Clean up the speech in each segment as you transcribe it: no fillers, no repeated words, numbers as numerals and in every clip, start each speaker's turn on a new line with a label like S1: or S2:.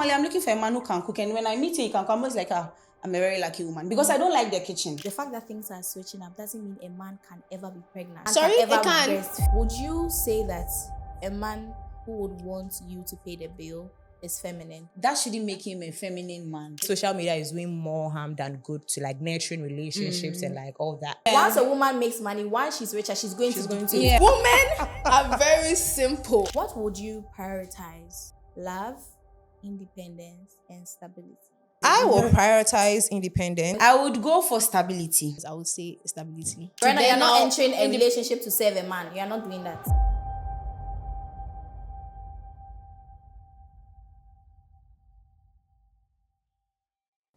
S1: normally I'm looking for a man who can cook, and when I meet him, he can come. It's like, I'm a very lucky woman because I don't like the kitchen.
S2: The fact that things are switching up doesn't mean a man can ever be pregnant.
S3: Sorry,
S2: can ever
S3: it can.
S2: breastfeed. Would you say that a man who would want you to pay the bill is feminine?
S1: That shouldn't make him a feminine man.
S3: Social media is doing more harm than good to like nurturing relationships and like all that.
S2: Once a woman makes money, once she's richer, she's going to dictate.
S1: Yeah.
S3: Women are very simple.
S2: What would you prioritize? Love, independence, and stability.
S3: I will prioritize independence.
S1: I would go for stability.
S3: I would say stability.
S2: Right now, you're not
S3: now,
S2: entering a relationship to save a man. You're not doing that.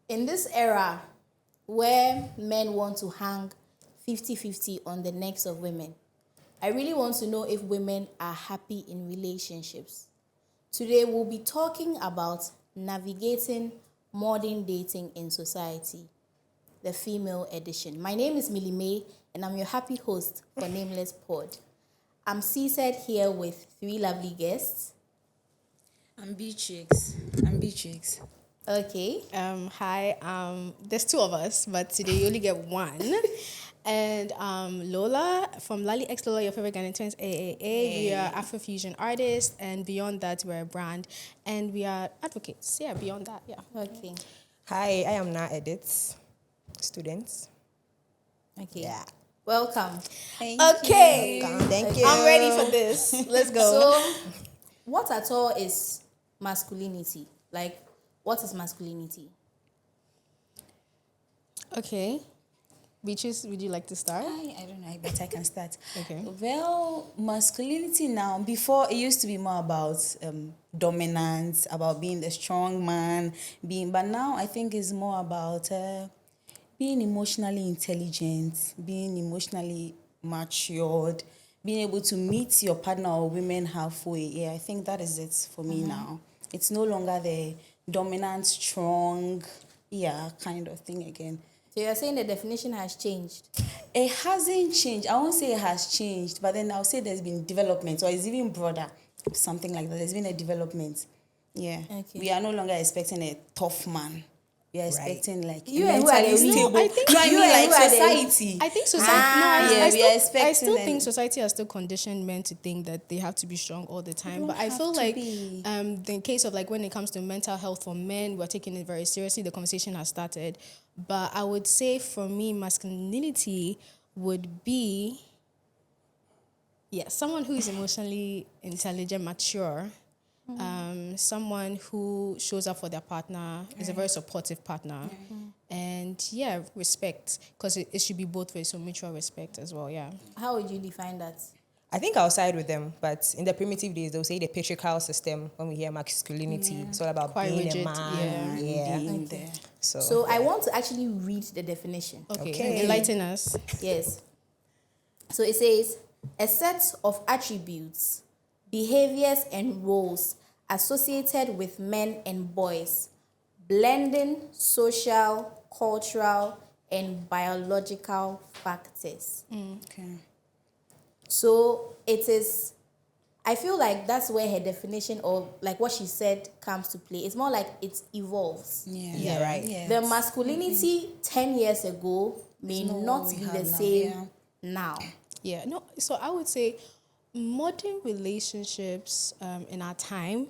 S2: In this era where men want to hang 50-50 on the necks of women, I really want to know if women are happy in relationships. Today, we'll be talking about navigating modern dating in society, the female edition. My name is Millie May, and I'm your happy host for Nameless Pod. I'm seated here with three lovely guests.
S1: I'm Beatrix.
S2: Okay.
S4: Hi, there's two of us, but today you only get one. And Lola from Lali X Lola, your favorite Ghanaian twins, AAA. We are Afrofusion artists, and beyond that, we're a brand, and we are advocates. Yeah, beyond that, yeah.
S2: Okay.
S3: Hi, I am Na Edits, students.
S2: Okay.
S3: Yeah.
S2: Welcome.
S4: Okay.
S3: Thank you.
S4: I'm ready for this. Let's go.
S2: So, what at all is masculinity? Like, what is masculinity?
S4: Okay. Beatrice, would you like to start?
S1: I don't know, but I can start.
S4: Okay.
S1: Well, masculinity now, before it used to be more about dominance, about being the strong man, but now I think it's more about being emotionally intelligent, being emotionally matured, being able to meet your partner or women halfway. Yeah, I think that is it for me now. It's no longer the dominant, strong, kind of thing again.
S2: So you're saying the definition has changed?
S1: It hasn't changed. I won't say it has changed, but then I'll say there's been development, or it's even broader, something like that. There's been a development. Yeah.
S2: Okay.
S1: We are no longer expecting a tough man. We are expecting like
S2: You and who are
S1: mentally
S2: the-
S1: stable.
S2: No, I
S4: think
S1: no, I
S2: you
S1: mean
S2: and
S1: like
S2: who are the-
S1: society.
S4: I think society.
S1: we are
S4: I
S1: expecting
S4: still
S1: them.
S4: think society has still conditioned men to think that they have to be strong all the time. But I
S1: have
S4: feel
S1: to
S4: like,
S1: be.
S4: the case of like when it comes to mental health for men, we're taking it very seriously. The conversation has started, but I would say for me, masculinity would be, someone who is emotionally intelligent, mature. Someone who shows up for their partner, is a very supportive partner, and respect, because it should be both ways, so mutual respect as well. Yeah.
S2: How would you define that?
S3: I think I'll side with them, but in the primitive days, they'll say the patriarchal system when we hear masculinity. It's all about
S4: Quite
S3: being
S4: rigid,
S3: a man.
S1: Being there.
S3: So
S2: I want to actually read the definition.
S4: Okay. Enlighten us.
S2: Yes. So it says, a set of attributes, behaviors, and roles associated with men and boys, blending social, cultural, and biological factors.
S1: Okay.
S2: So it is, I feel like that's where her definition, or like what she said, comes to play. It's more like it evolves.
S1: Yeah.
S3: right.
S1: Yeah.
S2: The masculinity 10 years ago may
S1: not
S2: not
S1: what we
S2: be
S1: have
S2: the
S1: now,
S2: same now.
S4: Yeah, no, so I would say modern relationships in our time,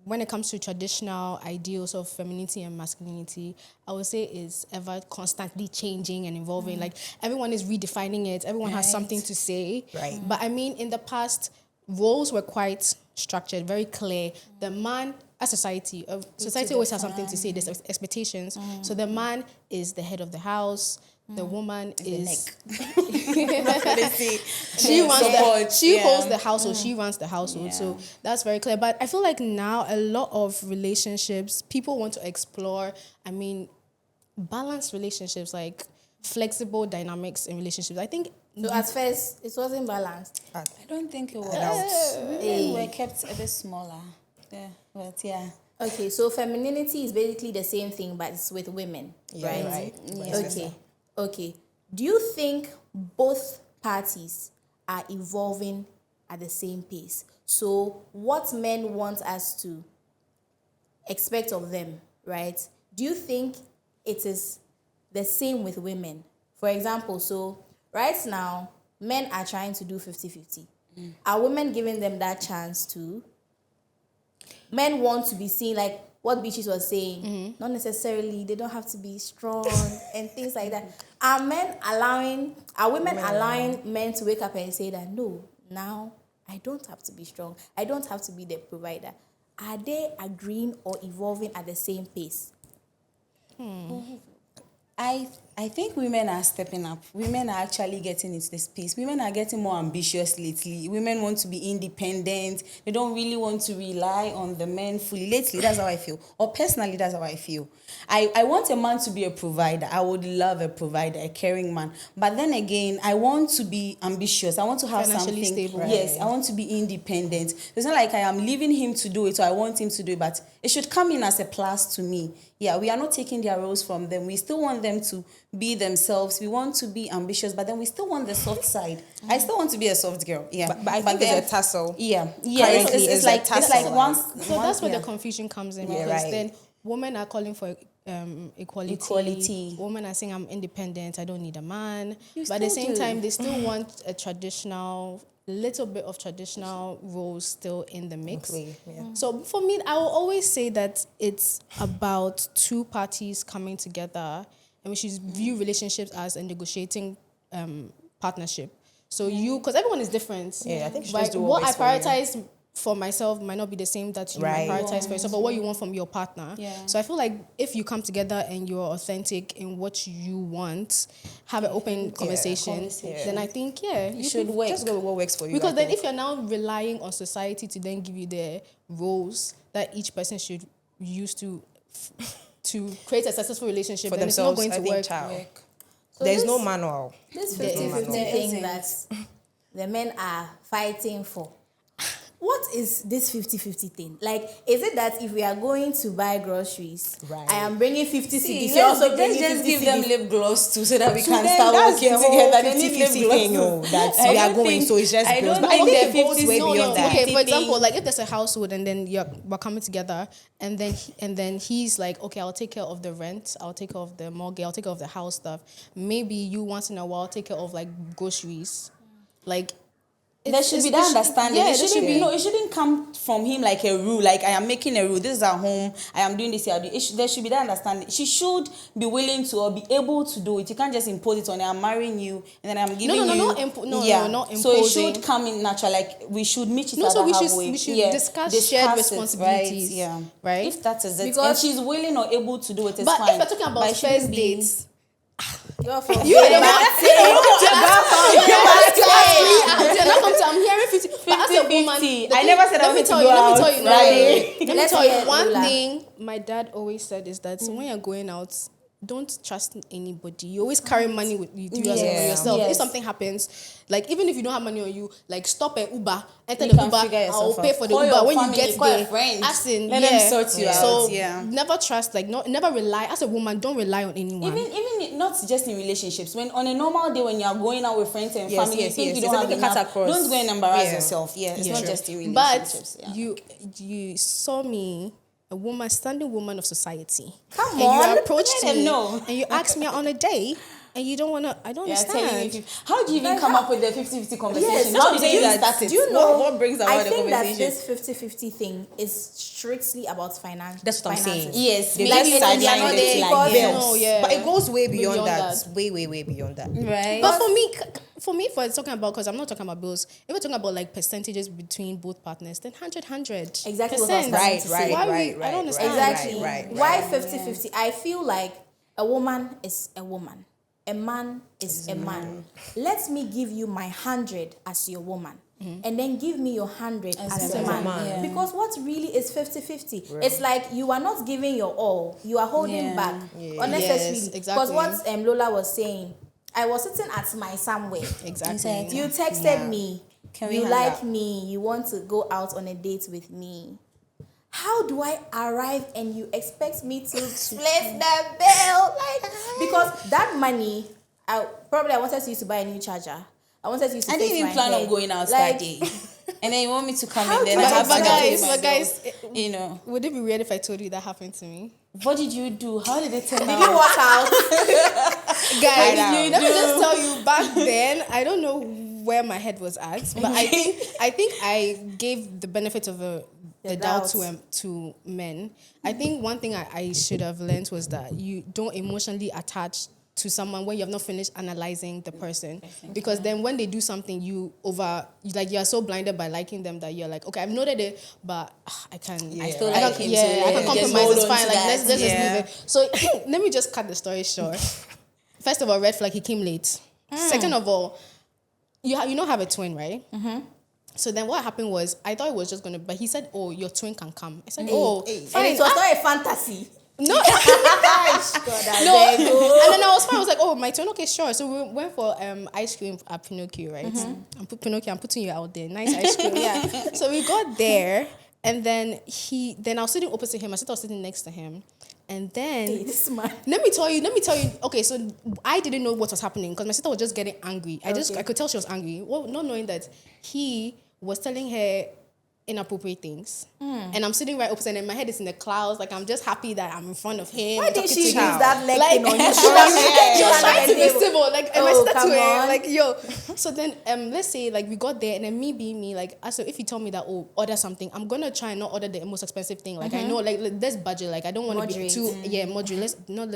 S4: when it comes to traditional ideals of femininity and masculinity, I would say is ever constantly changing and evolving. Like everyone is redefining it. Everyone has something to say.
S3: Right.
S4: But I mean, in the past, roles were quite structured, very clear. The man, as society always has something to say. There's expectations. So the man is the head of the house. The woman is she holds the household. She runs the household. So that's very clear. But I feel like now a lot of relationships, people want to explore. I mean, balanced relationships, like flexible dynamics in relationships. I think.
S2: So at first, it wasn't balanced.
S1: I don't think it was. We were kept a bit smaller. Yeah, but yeah.
S2: Okay, so femininity is basically the same thing, but it's with women, right?
S3: Right.
S2: Okay. Do you think both parties are evolving at the same pace? So what men want us to expect of them, right? Do you think it is the same with women? For example, so right now, men are trying to do 50-50. Are women giving them that chance too? Men want to be seen, like what Beatrice was saying. Not necessarily, they don't have to be strong and things like that. Are women allowing men to wake up and say that, no, now I don't have to be strong. I don't have to be the provider. Are they agreeing or evolving at the same pace?
S1: I think women are stepping up. Women are actually getting into this space. Women are getting more ambitious lately. Women want to be independent. They don't really want to rely on the men fully. Lately, that's how I feel. Or personally, that's how I feel. I want a man to be a provider. I would love a provider, a caring man. But then again, I want to be ambitious. I want to have
S4: Financially
S1: something.
S4: stable.
S1: Yes, I want to be independent. It's not like I am leaving him to do it, or I want him to do it, but it should come in as a plus to me. Yeah, we are not taking their roles from them. We still want them to be themselves. We want to be ambitious, but then we still want the soft side. I still want to be a soft girl. Yeah,
S3: But I think
S1: then,
S3: it's a tussle.
S1: Yeah,
S3: Currently,
S1: it's
S3: it's
S1: like
S3: a
S1: it's
S3: tussle.
S1: like once.
S4: So that's where the confusion comes in, because
S3: right.
S4: then women are calling for equality.
S1: Equality.
S4: Women are saying, I'm independent, I don't need a man.
S1: You
S4: But at the
S1: still
S4: same
S1: do.
S4: time, they still want little bit of traditional roles still in the mix.
S3: Play, yeah.
S4: So for me, I will always say that it's about two parties coming together, and we should view relationships as a negotiating partnership. So because everyone is different.
S3: Yeah, I think you should
S4: right?
S3: just do
S4: What I
S3: what works for you.
S4: prioritize for myself might not be the same that you
S3: Right.
S4: might prioritize for yourself, or what you want from your partner.
S1: Yeah.
S4: So I feel like if you come together and you're authentic in what you want, have an open conversation, then I think, you
S1: should work.
S3: Just go with what works for you.
S4: because
S3: I
S4: then
S3: think.
S4: if you're now relying on society to then give you the roles that each person should use to create a successful relationship,
S3: for
S4: then
S3: themselves,
S4: it's not
S3: I
S4: going
S3: think,
S4: to work.
S3: child.
S2: So
S3: There's
S2: this-
S3: no manual.
S2: This
S3: There is
S2: 50-50
S3: no
S2: thing that the men are fighting for. What is this 50-50 thing? Like, is it that if we are going to buy groceries,
S3: Right.
S2: I am bringing 50
S1: See,
S2: cedis, you're also
S1: let's
S2: bringing
S1: just
S2: 50
S1: give them
S2: cedis?
S1: lip gloss too, so that we
S3: So
S1: can
S3: then
S1: start
S3: that's
S1: working
S3: the whole
S1: together. They need lip
S3: 50-50
S1: gloss.
S3: thing, that
S1: I
S3: we are
S1: don't
S3: going,
S1: think-
S3: so it's just
S1: I
S3: bills.
S1: don't
S3: But I
S1: think
S3: think
S1: the
S3: it goes
S1: 50
S3: way
S1: no,
S3: beyond that.
S4: Okay, for
S1: 50
S4: example,
S1: thing.
S4: like if there's a household and then we're coming together, and then he's like, okay, I'll take care of the rent, I'll take care of the mortgage, I'll take care of the house stuff. Maybe you once in a while take care of like groceries, like.
S1: There should be that understanding.
S4: Yeah,
S1: It
S4: there
S1: shouldn't
S4: should
S1: be. No, it shouldn't come from him like a rule. Like, I am making a rule. This is our home. I am doing this here. There should be that understanding. She should be willing to or be able to do it. You can't just impose it on her. I'm marrying you and then I'm giving you.
S4: not imposing.
S1: So it should come in natural. Like, we should meet each
S4: No,
S1: other
S4: so we
S1: halfway.
S4: should discuss shared responsibilities,
S1: Right? Yeah.
S4: right?
S1: If that is it,
S2: Because-
S1: and she's willing or able to do it, it's
S4: But
S1: fine.
S4: if we're talking
S1: But
S4: about
S1: it shouldn't
S4: first
S1: be-
S4: dates,
S2: You're for
S4: I'm hearing 50. But as a woman,
S1: 50-50.
S4: the
S1: I
S4: thing-
S1: never said I
S4: let me
S1: wanted
S4: tell
S1: to
S4: you.
S1: go
S4: Let me
S1: out
S4: tell you.
S1: Friday.
S4: Let me
S2: Let's
S4: tell
S2: hear
S4: you one
S2: Lola.
S4: thing. My dad always said is that when you're going out, don't trust anybody. You always carry money with you
S1: Yeah.
S4: yourself.
S1: Yes.
S4: If something happens, like even if you don't have money on you, like stop an Uber, enter
S1: You
S4: the
S1: can
S4: Uber,
S1: figure
S4: I'll
S1: yourself
S4: pay
S1: out.
S4: for the
S1: Call
S4: Uber
S1: your
S4: when
S1: family,
S4: you get
S1: call a
S4: there.
S1: friend.
S4: As in,
S1: Let them sort you
S4: So
S1: out, yeah.
S4: never trust, like never rely. As a woman, don't rely on anyone.
S1: Even not just in relationships. When on a normal day when you are going out with friends and
S3: Yes,
S1: family,
S3: yes,
S1: you think
S3: yes.
S1: you don't
S3: It's
S1: have
S3: like a cut
S1: enough.
S3: across.
S1: Don't go and embarrass
S3: Yeah.
S1: yourself. Yeah, it's not
S4: Sure.
S1: just in relationships.
S4: But
S1: Yeah.
S4: you saw me, a woman, standing woman of society.
S2: Come
S4: and
S2: on,
S4: you approached
S1: let them
S4: me
S1: know.
S4: and you asked me out on a date, and you don't wanna. I don't
S1: Yeah, telling
S4: understand.
S1: you how do you even
S2: Like,
S1: come
S2: how-
S1: up with the 50-50 conversation?
S2: Yes,
S1: how
S2: that's
S1: did you
S2: what I'm
S1: even
S2: saying.
S1: start it?
S2: Do you know?
S1: What brings about
S2: I
S1: the
S2: think that
S1: conversation?
S2: this 50-50 thing is strictly about finance.
S3: That's what I'm saying.
S1: Yes,
S3: They
S1: maybe
S3: just
S1: sideline
S3: sideline
S1: it
S3: it
S1: like
S3: like
S1: bills.
S3: bills.
S4: No, yeah.
S3: But it goes way beyond
S4: Beyond
S3: that.
S4: that.
S3: Way beyond that.
S1: Right.
S4: But for me, for talking about, because I'm not talking about bills. If we're talking about like percentages between both partners, then 100.
S2: Exactly what I was starting to say.
S4: Why I don't understand.
S2: Exactly.
S3: Right.
S2: Why 50-50? I feel like a woman is a woman. A man is a man. Let me give you my 100 as your woman. And then give me your 100 as a man.
S1: Yeah.
S2: Because what really is 50-50? It's like you are not giving your all. You are holding
S1: Yeah.
S2: back
S4: Yes,
S2: unnecessarily.
S4: exactly.
S2: Because what Lola was saying, I was sitting at my somewhere.
S4: Exactly.
S2: You texted me.
S1: Can we
S2: You
S1: hang
S2: like
S1: out?
S2: me. You want to go out on a date with me. How do I arrive and you expect me to split the bill? Like, because that money, I wanted you to buy a new charger. I wanted you to
S1: I
S2: fix
S1: didn't even
S2: my
S1: plan
S2: hair.
S1: on going out
S2: Like,
S1: that day. And then you want me to come in,
S2: How
S1: then
S2: do
S1: I
S2: you
S1: have to
S2: but
S1: calculate
S2: guys,
S1: myself, you know.
S4: Would it be weird if I told you that happened to me?
S1: What did you do? How did it turn
S2: Did
S1: out?
S2: you walk out?
S4: Guys,
S1: Find
S4: let
S1: out.
S4: me just tell you, back then, I don't know where my head was at, but I think I gave the benefit of the doubt to men. I think one thing I should have learned was that you don't emotionally attach to someone when you have not finished analyzing the person, because then when they do something, you're so blinded by liking them that you're like, okay, I've noted it, but I
S1: still
S4: can,
S1: like him, so
S4: I can
S1: just
S4: compromise.
S1: hold
S4: It's
S1: on
S4: fine.
S1: to
S4: Like
S1: that.
S4: let's just leave it. So let me just cut the story short. First of all, red flag, he came late. Second of all, you have a twin, right? Mm-hmm. So then what happened was, I thought it was just going to, but he said, oh, your twin can come. I said, fine.
S2: And it was not a fantasy.
S4: No.
S2: God,
S4: No. And then I was fine. I was like, oh, my turn. Okay, sure. So we went for ice cream at Pinocchio, right? Mm-hmm. I'm putting you out there. Nice ice cream. Yeah. So we got there, and then I was sitting opposite him. I was sitting next to him. And then
S2: This man.
S4: let me tell you. Okay, so I didn't know what was happening because my sister was just getting angry. I could tell she was angry. Well, not knowing that he was telling her inappropriate things. And I'm sitting right opposite, and my head is in the clouds. Like, I'm just happy that I'm in front of him.
S2: Why did
S4: talking
S2: she use
S4: to him.
S2: that leg
S4: Like,
S2: thing on you?
S4: she was trying to be civil. Like, and my
S2: Oh,
S4: sister
S2: come
S4: to her,
S2: on.
S4: like, yo. So then, let's say, like, we got there, and then me being me, like, so if you tell me that, oh, order something, I'm gonna try and not order the most expensive thing. Like, I know, like, let's budget. Like, I don't want to be too, moderate.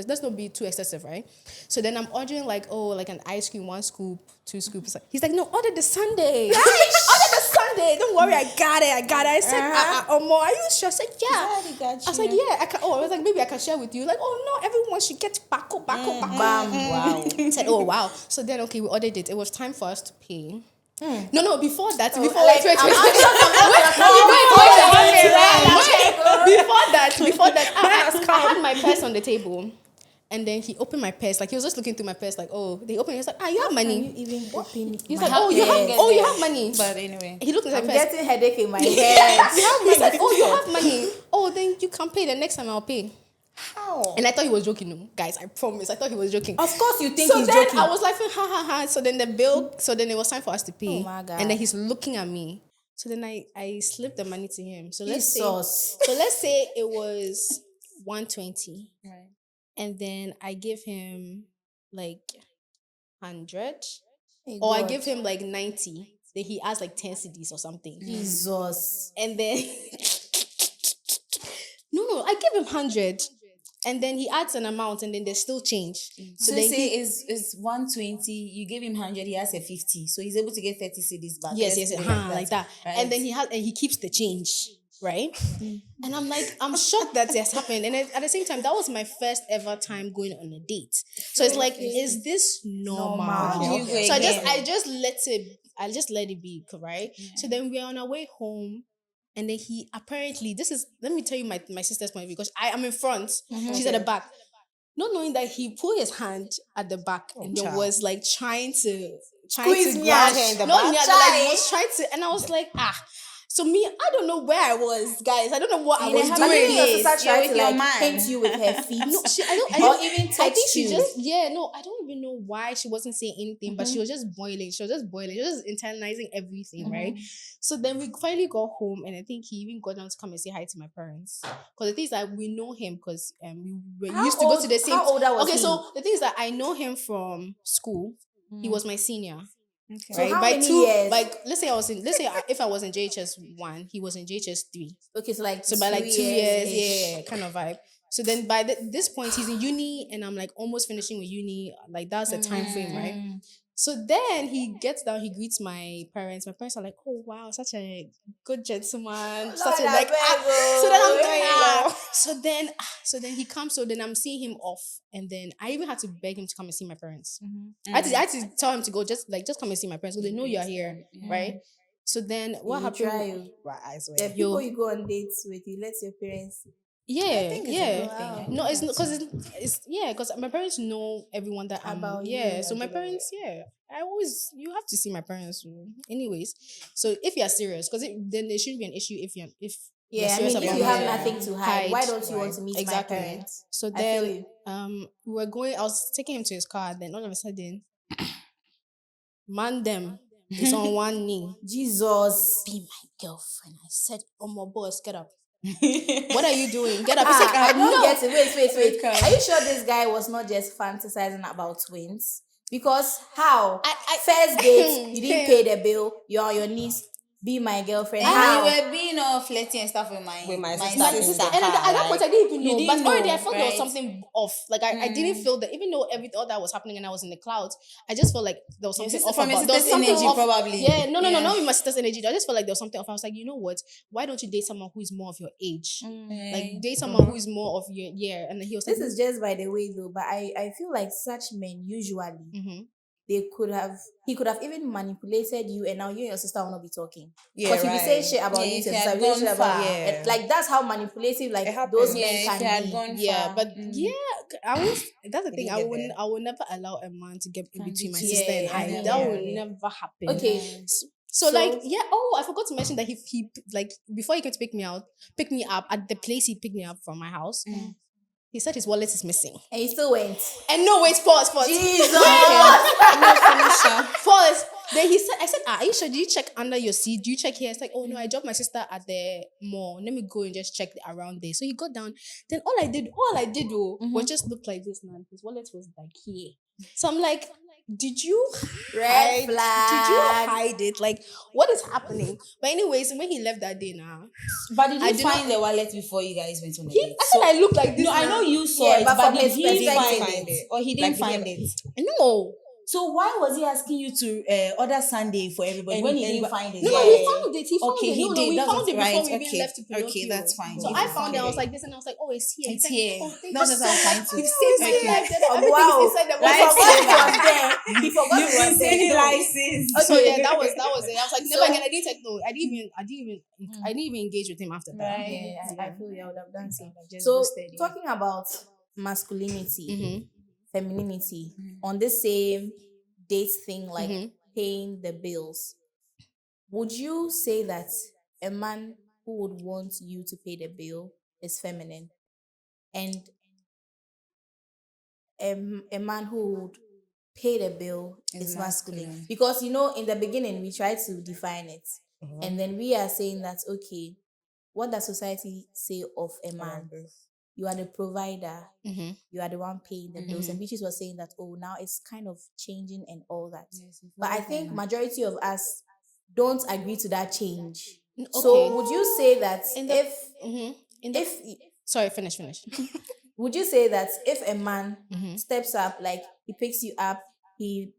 S4: Let's not be too excessive, right? So then I'm ordering, like, oh, like an ice cream, 1 scoop, 2 scoops. He's like, no, order the sundae. Order the sundae. Don't worry, I got it. I said, more. Are you sure? I said, yeah.
S1: I got
S4: I was like, yeah. I was like, maybe I can share with you. Like, oh no, everyone should get backo.
S2: Bam.
S4: Wow. I said, oh wow. So then, okay, we ordered it. It was time for us to pay. No, before that, wait. Before that, I had my purse on the table. And then he opened my purse, like he was just looking through my purse, like, oh, they opened it. He was like, you have money.
S2: Can you even open it?
S4: He's like, you have money.
S1: But anyway,
S4: He looked at my
S2: I'm
S4: purse.
S2: getting headache in my head.
S4: He's like, oh, you have money. Oh, then you can pay. The next time I'll pay.
S2: How?
S4: And I thought he was joking. No, guys, I promise. I thought he was joking.
S2: Of course you think
S4: So
S2: he's
S4: then
S2: joking.
S4: I was like, ha. So then it was time for us to pay.
S2: Oh my God.
S4: And then he's looking at me. So then I slipped the money to him. So let's
S2: Jesus.
S4: say it was 120.
S1: right.
S4: And then I give him like 100.
S2: Hey,
S4: Or I
S2: God.
S4: give him like 90. Then he has like 10 CDs or something.
S2: Jesus.
S4: And then no, I give him 100. And then he adds an amount, and then there's still change.
S1: So
S4: then
S1: say is 120. You gave him 100. He has a 50, so he's able to get 30 CDs back.
S4: Yes,
S1: Let's put it
S4: like that.
S1: Right?
S4: And then he keeps the change, right? And I'm shocked that this happened. And at the same time, that was my first ever time going on a date. So it's like, is this normal?
S2: Okay.
S4: So I just let it be, right? Yeah. So then we're on our way home. And then he apparently, let me tell you my sister's point of view, because I am in front, she's at the back. Not knowing that he put his hand at the back and then was like trying to
S2: Squeeze me
S4: grab
S2: out in the
S4: not
S2: back.
S4: me, like was trying to, and I was like, So me, I don't know where I was, guys. I don't know what I was
S2: But
S4: doing.
S2: then your sister tried
S1: with
S2: to
S1: your
S2: like
S1: man.
S2: paint you with her feet.
S4: No,
S2: or even text
S4: I think she
S2: you.
S4: I don't even know why she wasn't saying anything, but she was just boiling. She was just internalizing everything, right? So then we finally got home, and I think he even got down to come and say hi to my parents. Because the thing is that we know him because we
S2: How
S4: used to go to the
S2: old-
S4: same.
S2: how older was
S4: okay,
S2: he?
S4: so the thing is that I know him from school. He was my senior.
S1: Okay.
S2: So
S4: Right?
S2: how
S4: By
S2: many
S4: 2,
S2: years?
S4: like let's say if I was in JHS 1, he was in JHS 3.
S2: Okay, so like
S4: So by like 2 years,
S2: years-ish.
S4: yeah, kind of vibe. So then by this point, he's in uni, and I'm like almost finishing with uni. Like that's the time frame, right? So then he gets down, he greets my parents. My parents are like, "Oh wow, such a good gentleman." Such a
S2: Lord,
S4: like.
S2: I beg,
S4: So then I'm
S2: oh,
S4: doing. So then he comes. So then I'm seeing him off, and then I even had to beg him to come and see my parents. I had to tell him to go, just come and see my parents, so they know you're here, right? So then what
S2: You
S4: happened?
S2: try, oh.
S3: Right, I swear.
S2: The people you go on dates with, you let your parents.
S4: Yeah,
S1: think it's a
S4: yeah.
S1: good thing.
S4: No, it's because because my parents know everyone that I'm.
S2: About you,
S4: Yeah, so
S2: I
S4: my
S2: get
S4: parents, you have to see my parents. Anyways, so if you're serious, because then there shouldn't be an issue if you're
S2: Yeah, I
S4: serious
S2: mean, if
S4: about
S2: you have
S4: it.
S2: nothing to hide, why don't you want
S3: Right.
S2: to meet
S4: Exactly.
S2: my parents?
S4: So
S2: I feel
S4: then
S2: you.
S4: we were going. I was taking him to his car. Then all of a sudden, man, them is on one knee.
S2: Jesus.
S4: Be my girlfriend. I said, oh my boss, get up. What are you doing? Get up. He's like,
S2: I don't
S4: no.
S2: get it. Wait.
S1: Okay.
S2: Are you sure this guy was not just fantasizing about twins? Because how? First date, you didn't pay the bill. You're on your knees. Be my girlfriend.
S1: And
S2: How?
S1: you were being all flirty and stuff with my
S3: sister.
S4: My
S3: in
S4: sister,
S3: the
S4: and at
S3: car,
S4: that point, I didn't even
S1: you
S4: know.
S1: didn't
S4: But already, I
S1: know,
S4: felt there was
S1: right?
S4: something off. Like I didn't feel that, even though all that was happening and I was in the clouds, I just felt like there was something
S1: sister-
S4: off
S1: from your
S4: about. There was
S1: sister's
S4: something
S1: energy,
S4: off.
S1: probably.
S4: Yeah, no,
S1: Yeah.
S4: not with my sister's energy. I just felt like there was something off. I was like, you know what? Why don't you date someone who is more of your age? Like date someone who is more of your year. And then he was like,
S2: This is just by the way though, but I feel like such men usually
S4: Mhm.
S2: he could have even manipulated you, and now you and your sister will not be talking.
S3: Yeah,
S2: Because you'll be saying shit about
S1: Yeah,
S2: you
S1: if
S2: to
S1: you
S2: your
S1: had
S2: sister, you'll
S1: gone
S2: shit
S1: far.
S2: about
S3: Yeah.
S2: like that's how manipulative like
S3: It happens.
S2: those
S1: Yeah,
S2: men
S1: if
S2: can
S1: you had
S2: be.
S1: gone
S4: yeah,
S1: far.
S4: but yeah, I was. That's the thing.
S3: didn't
S4: I
S3: get
S4: would.
S3: there.
S4: I will never allow a man to get in
S1: Come
S4: between my
S1: between-
S4: sister and
S2: Yeah,
S4: I.
S2: yeah,
S4: That
S2: yeah,
S4: will
S2: yeah.
S4: never happen.
S2: Okay.
S4: So like yeah. Oh, I forgot to mention that he like before he came to pick me up at the place he picked me up from my house. He said his wallet is missing.
S2: And you still went.
S4: And no, wait, pause.
S2: Jesus.
S4: Pause. Then I said, are you sure? Did you check under your seat? Do you check here? It's like, oh no, I dropped my sister at the mall. Let me go and just check around there. So he got down. Then all I did was just look like this, man. His wallet was like here. So I'm like, did you
S2: Red
S4: Did you
S2: flag.
S4: hide it? Like, what is happening? But anyways, when he left that day now,
S1: But did you
S4: I did
S1: find the wallet before you guys went on the date?
S4: I said I look like this.
S1: No, I
S4: now.
S1: know you saw
S2: Yeah,
S1: it,
S2: but
S1: but
S2: from
S1: did
S2: his
S1: he
S2: perspective,
S1: find it? Or he didn't
S3: Like,
S1: find it?
S4: No.
S1: So why was he asking you to order Sunday for everybody when he didn't find it?
S4: No,
S1: Yeah.
S4: we found it. He found
S1: Okay,
S4: it.
S1: he
S4: No,
S1: did.
S4: we
S1: That's
S4: found it before
S1: right.
S4: we even
S1: Okay.
S4: left to Pinocchio.
S1: Okay, that's fine.
S4: So
S1: You
S4: I
S1: found
S4: found it. I was
S1: it.
S4: like this, and I was like, oh, it's here.
S1: It's
S4: He said,
S1: here.
S4: oh, thank
S1: That's
S4: you
S1: what I was
S4: so
S1: trying
S4: much.
S1: to-
S4: You've saved my
S1: Okay.
S4: life. Then
S2: Oh,
S4: everything
S2: wow.
S4: is inside the
S2: He
S4: wallet.
S2: forgot it was there. He forgot it was there.
S1: license.
S4: So yeah, that was it. I was like, never
S2: So-
S4: again. I didn't take no. I didn't even engage with him after that.
S1: Right.
S2: Yeah, I feel you. I would have done so.
S4: Just
S2: So
S4: ghosted, yeah.
S2: talking about masculinity,
S4: Mhm.
S2: femininity, on the same date thing, like
S4: Mhm.
S2: paying the bills, would you say that a man who would want you to pay the bill is feminine, and a man who would pay the bill
S1: Is
S2: is masculine?
S1: masculine.
S2: Because in the beginning we tried to define it, and then we are saying that okay, what does society say of a man? You are the provider.
S4: Mhm.
S2: You are the one paying the bills. And Beatrice was saying that, oh, now it's kind of changing and all that.
S1: Yes, it's
S2: But I
S1: very
S2: think
S1: fine.
S2: majority of us don't agree to that change.
S4: Okay.
S2: So would you say that
S4: Sorry, finish.
S2: would you say that if a man
S4: Mhm.
S2: steps up, like he picks you up, he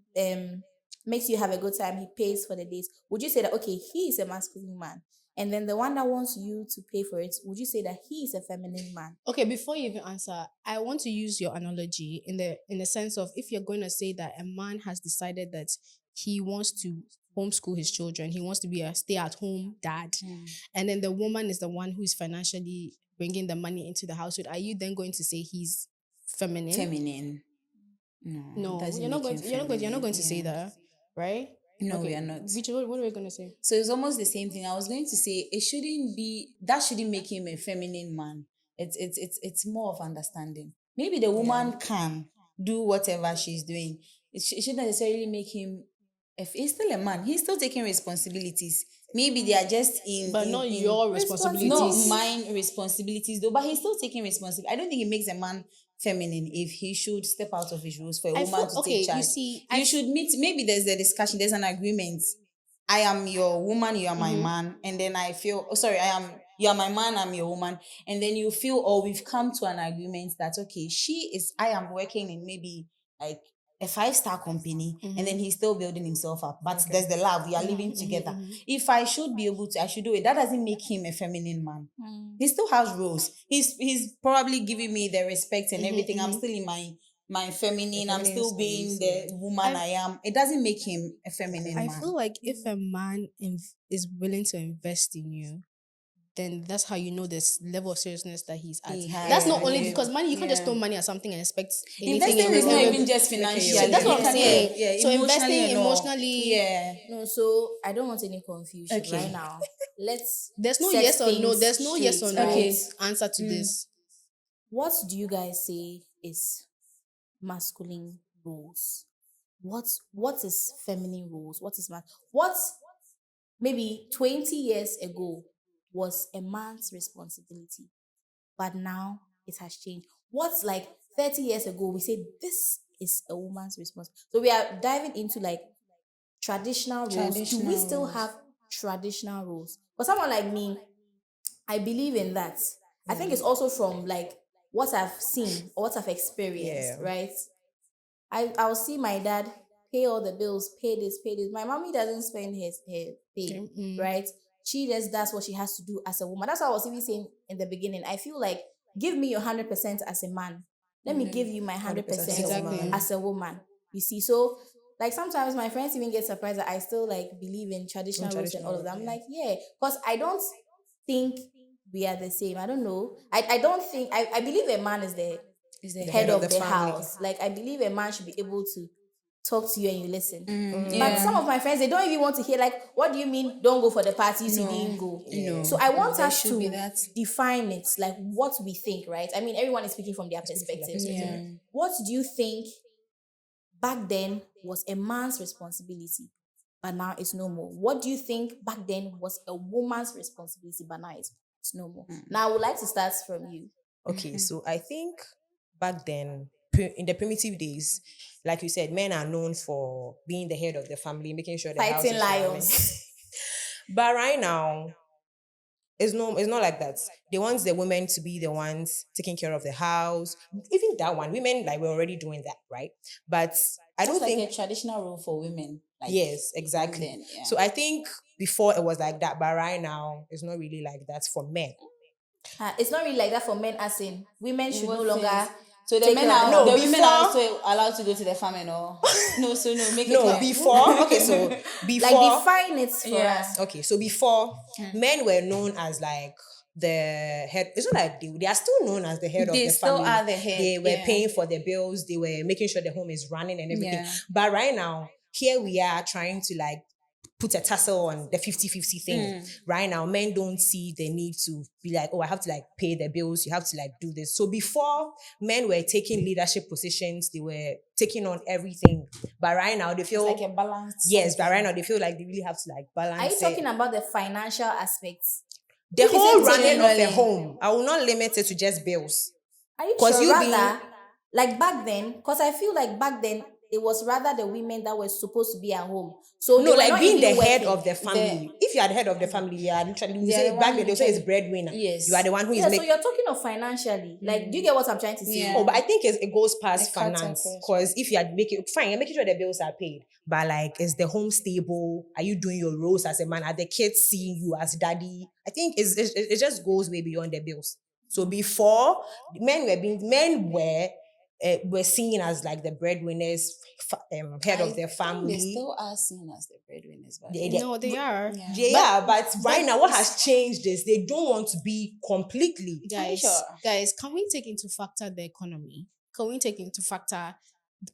S2: makes you have a good time, he pays for the dates, would you say that okay, he is a masculine man? And then the one that wants you to pay for it, would you say that he is a feminine man?
S4: Okay, before you even answer, I want to use your analogy in the sense of if you're going to say that a man has decided that he wants to homeschool his children, he wants to be a stay-at-home dad, and then the woman is the one who is financially bringing the money into the household, are you then going to say he's feminine?
S1: Feminine. No.
S4: No,
S1: doesn't
S4: you're not
S1: make
S4: going.
S1: him
S4: You're not going to say
S1: feminine.
S4: that, right?
S1: No, we are not.
S4: Victor, what are we going to say?
S1: So it's almost the same thing. I was going to say that shouldn't make him a feminine man. It's more of understanding. Maybe the woman can do whatever she's doing. It shouldn't necessarily make him. If he's still a man, he's still taking responsibilities. Maybe they are just
S4: But not your responsibilities.
S1: not mine responsibilities though. But he's still taking responsibility. I don't think it makes a man feminine if he should step out of his roles for a woman to take charge. You should meet. Maybe there's a discussion. There's an agreement. I am your woman, you are my man, and then I feel you are my man, I'm your woman, and then you feel we've come to an agreement that okay, I am working in maybe like a 5-star company, and then he's still building himself up. But there's the love, we are living together. If I should be able to, I should do it. That doesn't make him a feminine man. He still has roles. He's probably giving me the respect and everything. I'm still in my feminine. I'm still being the woman I am. It doesn't make him a feminine man.
S4: I feel like if a man is willing to invest in you, then that's how you know this level of seriousness that he's at. That's not only because money, you can't just throw money at something and expect anything.
S1: Investing is not
S4: return.
S1: even just financially.
S4: So that's what I'm saying.
S1: Yeah,
S4: So
S1: emotionally
S4: investing
S1: and all.
S4: emotionally.
S1: Yeah.
S2: No, so I don't want any confusion
S1: Okay.
S2: right now. Let's
S4: There's no
S2: set
S4: yes or no.
S2: things
S4: There's no yes or
S2: straight,
S4: no
S2: right?
S4: answer to this.
S2: What do you guys say is masculine roles? what is feminine roles? What is man? What maybe 20 years ago was a man's responsibility, but now it has changed. What's like 30 years ago, we said this is a woman's responsibility. So we are diving into like traditional roles. Do we still have traditional roles? For someone like me, I believe in that. I think it's also from like what I've seen or what I've experienced,
S3: Yeah.
S2: right? I'll see my dad pay all the bills, pay this, pay this. My mommy doesn't spend her pay, right? She just does what she has to do as a woman. That's what I was even saying in the beginning. I feel like give me your 100% as a man. Let me give you my 100%
S4: Exactly.
S2: as a woman. You see, so like sometimes my friends even get surprised that I still like believe in traditional roles and all of that. I'm like, yeah, because I don't think we are the same. I don't know. I don't think I believe a man is the head of the
S3: family.
S2: house. Like I believe a man should be able to talk to you and you listen. But
S1: Yeah.
S2: some of my friends, they don't even want to hear like, what do you mean don't go for the parties you didn't go?
S1: No.
S2: So I want
S1: There
S2: us
S1: should be
S2: to
S1: that.
S2: define it, like what we think, right? I mean, everyone is speaking from their perspective.
S1: Yeah.
S2: What do you think back then was a man's responsibility, but now it's no more? What do you think back then was a woman's responsibility, but now it's no more? Now I would like to start from you.
S3: Okay, so I think back then, in the primitive days, like you said, men are known for being the head of the family, making sure the house
S2: Fighting
S3: is running.
S2: lions.
S3: But right now, it's not like that. They want the women to be the ones taking care of the house. Even that one, women like we're already doing that, right? But I don't
S1: That's like
S3: think
S1: a traditional role for women. Like,
S3: yes, exactly.
S1: then, yeah.
S3: So I think before it was like that, but right now it's not really like that for men.
S2: It's not really like that for men, as in women should no
S1: what
S2: longer.
S1: sense? So the
S2: take
S1: men
S2: care of
S1: are
S2: the
S3: No,
S1: the
S2: house.
S1: women are
S3: before-
S1: also allowed to go to the farm and all. No, so no, make it
S3: No,
S1: clear.
S3: before okay, so before
S2: Like define it for
S1: Yeah.
S2: us.
S3: okay, so before men were known as like the head. It's not like they are still known as the head of
S1: They
S3: the
S1: still
S3: family.
S1: are the head,
S3: They were
S1: yeah.
S3: paying for the bills. They were making sure the home is running and everything.
S1: Yeah.
S3: But right now, here we are trying to like put a tassel on the 50-50 thing. Right now, men don't see the need to be like, oh, I have to like pay the bills. You have to like do this. So before, men were taking leadership positions. They were taking on everything. But right now, they feel
S1: It's like a balance.
S3: yes. But right now, they feel like they really have to like balance.
S2: Are you
S3: it.
S2: talking about the financial aspects?
S3: The
S2: If you
S3: whole
S2: say
S3: running of a
S1: generally.
S3: home? I will not limit it to just bills.
S2: Are you
S3: 'Cause
S2: sure?
S3: you
S2: Rather, like back then, because I feel like back then it was rather the women that were supposed to be at home. So
S3: No,
S2: they were
S3: like
S2: not
S3: being the
S2: even
S3: head
S2: working.
S3: of the family. If you are the head of the family, you are literally you
S1: They are
S3: say
S1: the
S3: back
S1: one
S3: then they'll say it's
S1: literally-
S3: breadwinner.
S1: Yes.
S3: You are the one who is
S2: Yeah, so
S3: making.
S2: you're talking of financially. Like, do you get what I'm trying to say?
S1: Yeah.
S3: Oh, but I think it goes past
S1: It cuts
S3: finance
S1: across,
S3: because if you are making fine, you're making sure the bills are paid. But like, is the home stable? Are you doing your roles as a man? Are the kids seeing you as daddy? I think it just goes way beyond the bills. So before men were seen as like the breadwinners, head of their
S1: They
S3: family.
S1: still are seen as the breadwinners, but
S4: No, they are.
S3: Yeah, but right now what has changed is they don't want to be completely.
S4: Guys,
S1: sure?
S4: guys, can we take into factor the economy? Can we take into factor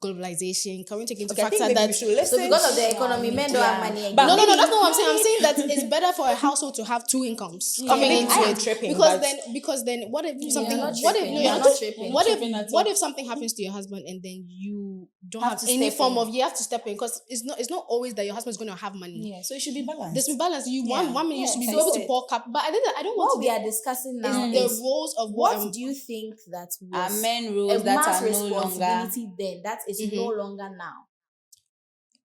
S4: globalization? Can we take into
S3: Okay, I think
S4: factor
S3: maybe
S4: that?
S3: we should listen.
S2: So because of the economy, men don't have money again.
S3: But
S4: No,
S3: maybe-
S4: that's not what I'm saying. I'm saying that it's better for a household to have two incomes coming
S3: maybe
S4: into
S3: I am
S4: it.
S3: tripping,
S4: because
S3: but-
S4: then what if something?
S2: not
S4: What if
S2: tripping.
S4: no,
S2: You're
S4: you're
S2: not
S4: not
S2: tripping.
S4: What
S1: Tripping at
S4: if what
S1: all.
S4: if something happens to your husband and then you don't
S2: Have
S4: have
S2: to
S4: any
S2: step
S4: form
S2: in.
S4: of you have to step in because it's not always that your husband's going to have money.
S1: Yeah, so it should be balanced.
S4: There's some balance. You one minute you should be
S1: Yeah,
S4: able
S1: that's
S4: to
S1: it.
S4: pour cup, but I don't
S2: What
S4: want
S2: we
S4: to.
S2: are discussing
S4: Is
S2: now
S4: the
S2: is
S4: roles of
S2: what do you think that
S1: Are
S2: was
S1: men
S2: a
S1: roles that
S2: man's
S1: are no longer?
S2: responsibility then that is no longer now?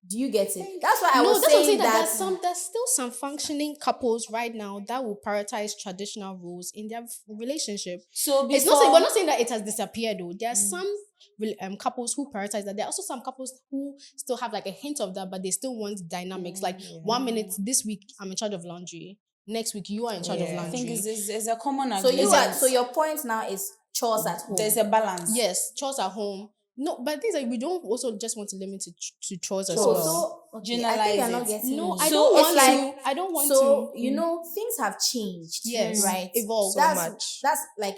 S2: Do you get it? That's why I
S4: No,
S2: was
S4: that's what I'm
S2: saying
S4: saying. That
S2: that.
S4: there's still some functioning couples right now that will prioritize traditional roles in their relationship.
S1: So
S4: It's not saying we're not saying that it has disappeared though. There are some couples who prioritize that. There are also some couples who still have like a hint of that, but they still want dynamics. Like 1 minute this week I'm in charge of laundry. Next week you are in charge of
S3: Yeah. I
S1: I
S4: laundry.
S1: think it's a common
S2: So
S1: agreement.
S2: your point now is chores at home.
S1: There's a balance.
S4: Yes, chores at home. No, but things like we don't also just want to limit it to chores as
S2: So,
S4: well.
S2: okay, I think you're not
S1: Generalize it.
S2: getting
S4: No,
S2: me.
S4: I
S1: So
S4: don't
S1: it's
S4: want
S1: like-
S4: to. I don't want
S2: So
S4: to.
S2: you know things have changed.
S4: Yes,
S2: right.
S4: evolved.
S3: So
S2: That's
S3: much.
S2: that's like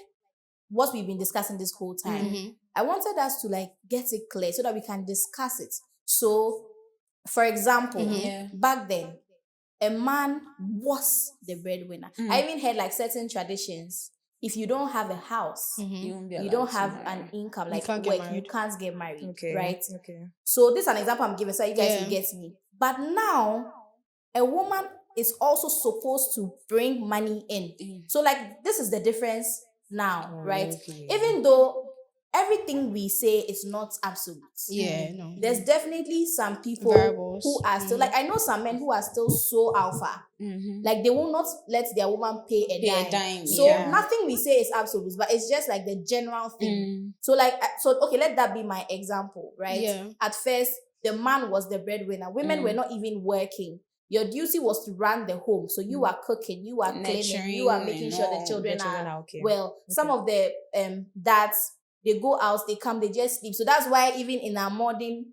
S2: what we've been discussing this whole time.
S4: Mm-hmm.
S2: I wanted us to like get it clear so that we can discuss it. So, for example,
S1: Yeah.
S2: back then, a man was the breadwinner. I even heard like certain traditions. if you don't have a house,
S1: You won't be
S2: you
S1: allowed
S2: don't
S1: to
S2: have
S1: marry.
S2: an income, like
S4: can't get
S2: work, you
S4: married.
S2: can't get married,
S3: Okay.
S2: right?
S3: Okay.
S2: So this is an example I'm giving so you guys
S4: Yeah.
S2: will get me. But now, a woman is also supposed to bring money in. So like this is the difference now, right?
S3: Okay.
S2: Even though everything we say is not absolute.
S4: Yeah, no.
S2: There's definitely some people
S4: Variables.
S2: who are still like I know some men who are still so alpha. Like they will not let their woman pay a dime. So
S1: yeah.
S2: nothing we say is absolute, but it's just like the general thing. So like okay, let that be my example, right?
S4: Yeah.
S2: At first, the man was the breadwinner. Women were not even working. Your duty was to run the home. So you are cooking, you are cleaning, you are making sure the children are
S3: okay.
S2: well. Some of the dads, they go out, they come, they just sleep. So that's why even in our modern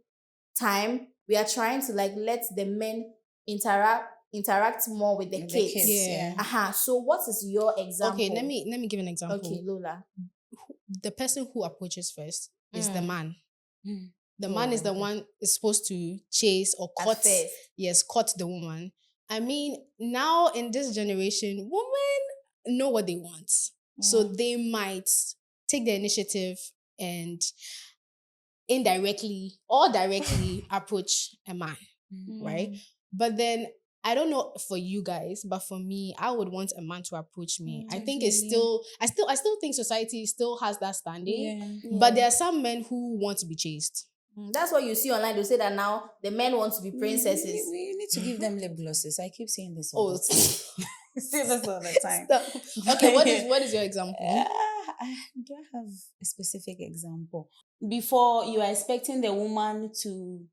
S2: time, we are trying to like let the men interact more with the kids.
S4: Yeah.
S2: So what is your example?
S4: Okay, let me give an example.
S2: Okay, Lola.
S4: The person who approaches first is the man.
S1: Mm.
S4: The man is the one is supposed to chase or cut.
S2: first.
S4: Cut the woman. I mean, now in this generation, women know what they want, so they might take the initiative and indirectly or directly approach a man, right? But then I don't know for you guys, but for me, I would want a man to approach me. I think it's still, I still think society still has that standing. But there are some men who want to be chased.
S2: That's what you see online. They say that now the men want to be princesses.
S1: We need to give them lip glosses. I keep saying this
S4: Oh,
S1: all the time. Say this all the time.
S4: Okay, what is your example?
S1: Do I have a specific example? Before, you are expecting the woman to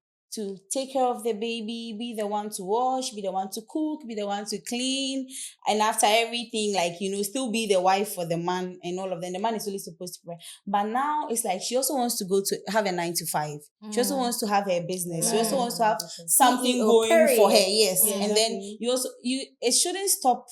S1: take care of the baby, be the one to wash, be the one to cook, be the one to clean, and after everything, like, still be the wife for the man and all of them. The man is only supposed to provide. But now it's like she also wants to go to have a 9 to 5. She also wants to have her business. She also wants to have something
S2: CEO,
S1: going
S2: period.
S1: for her. Yes.
S4: Yeah,
S1: And then it shouldn't stop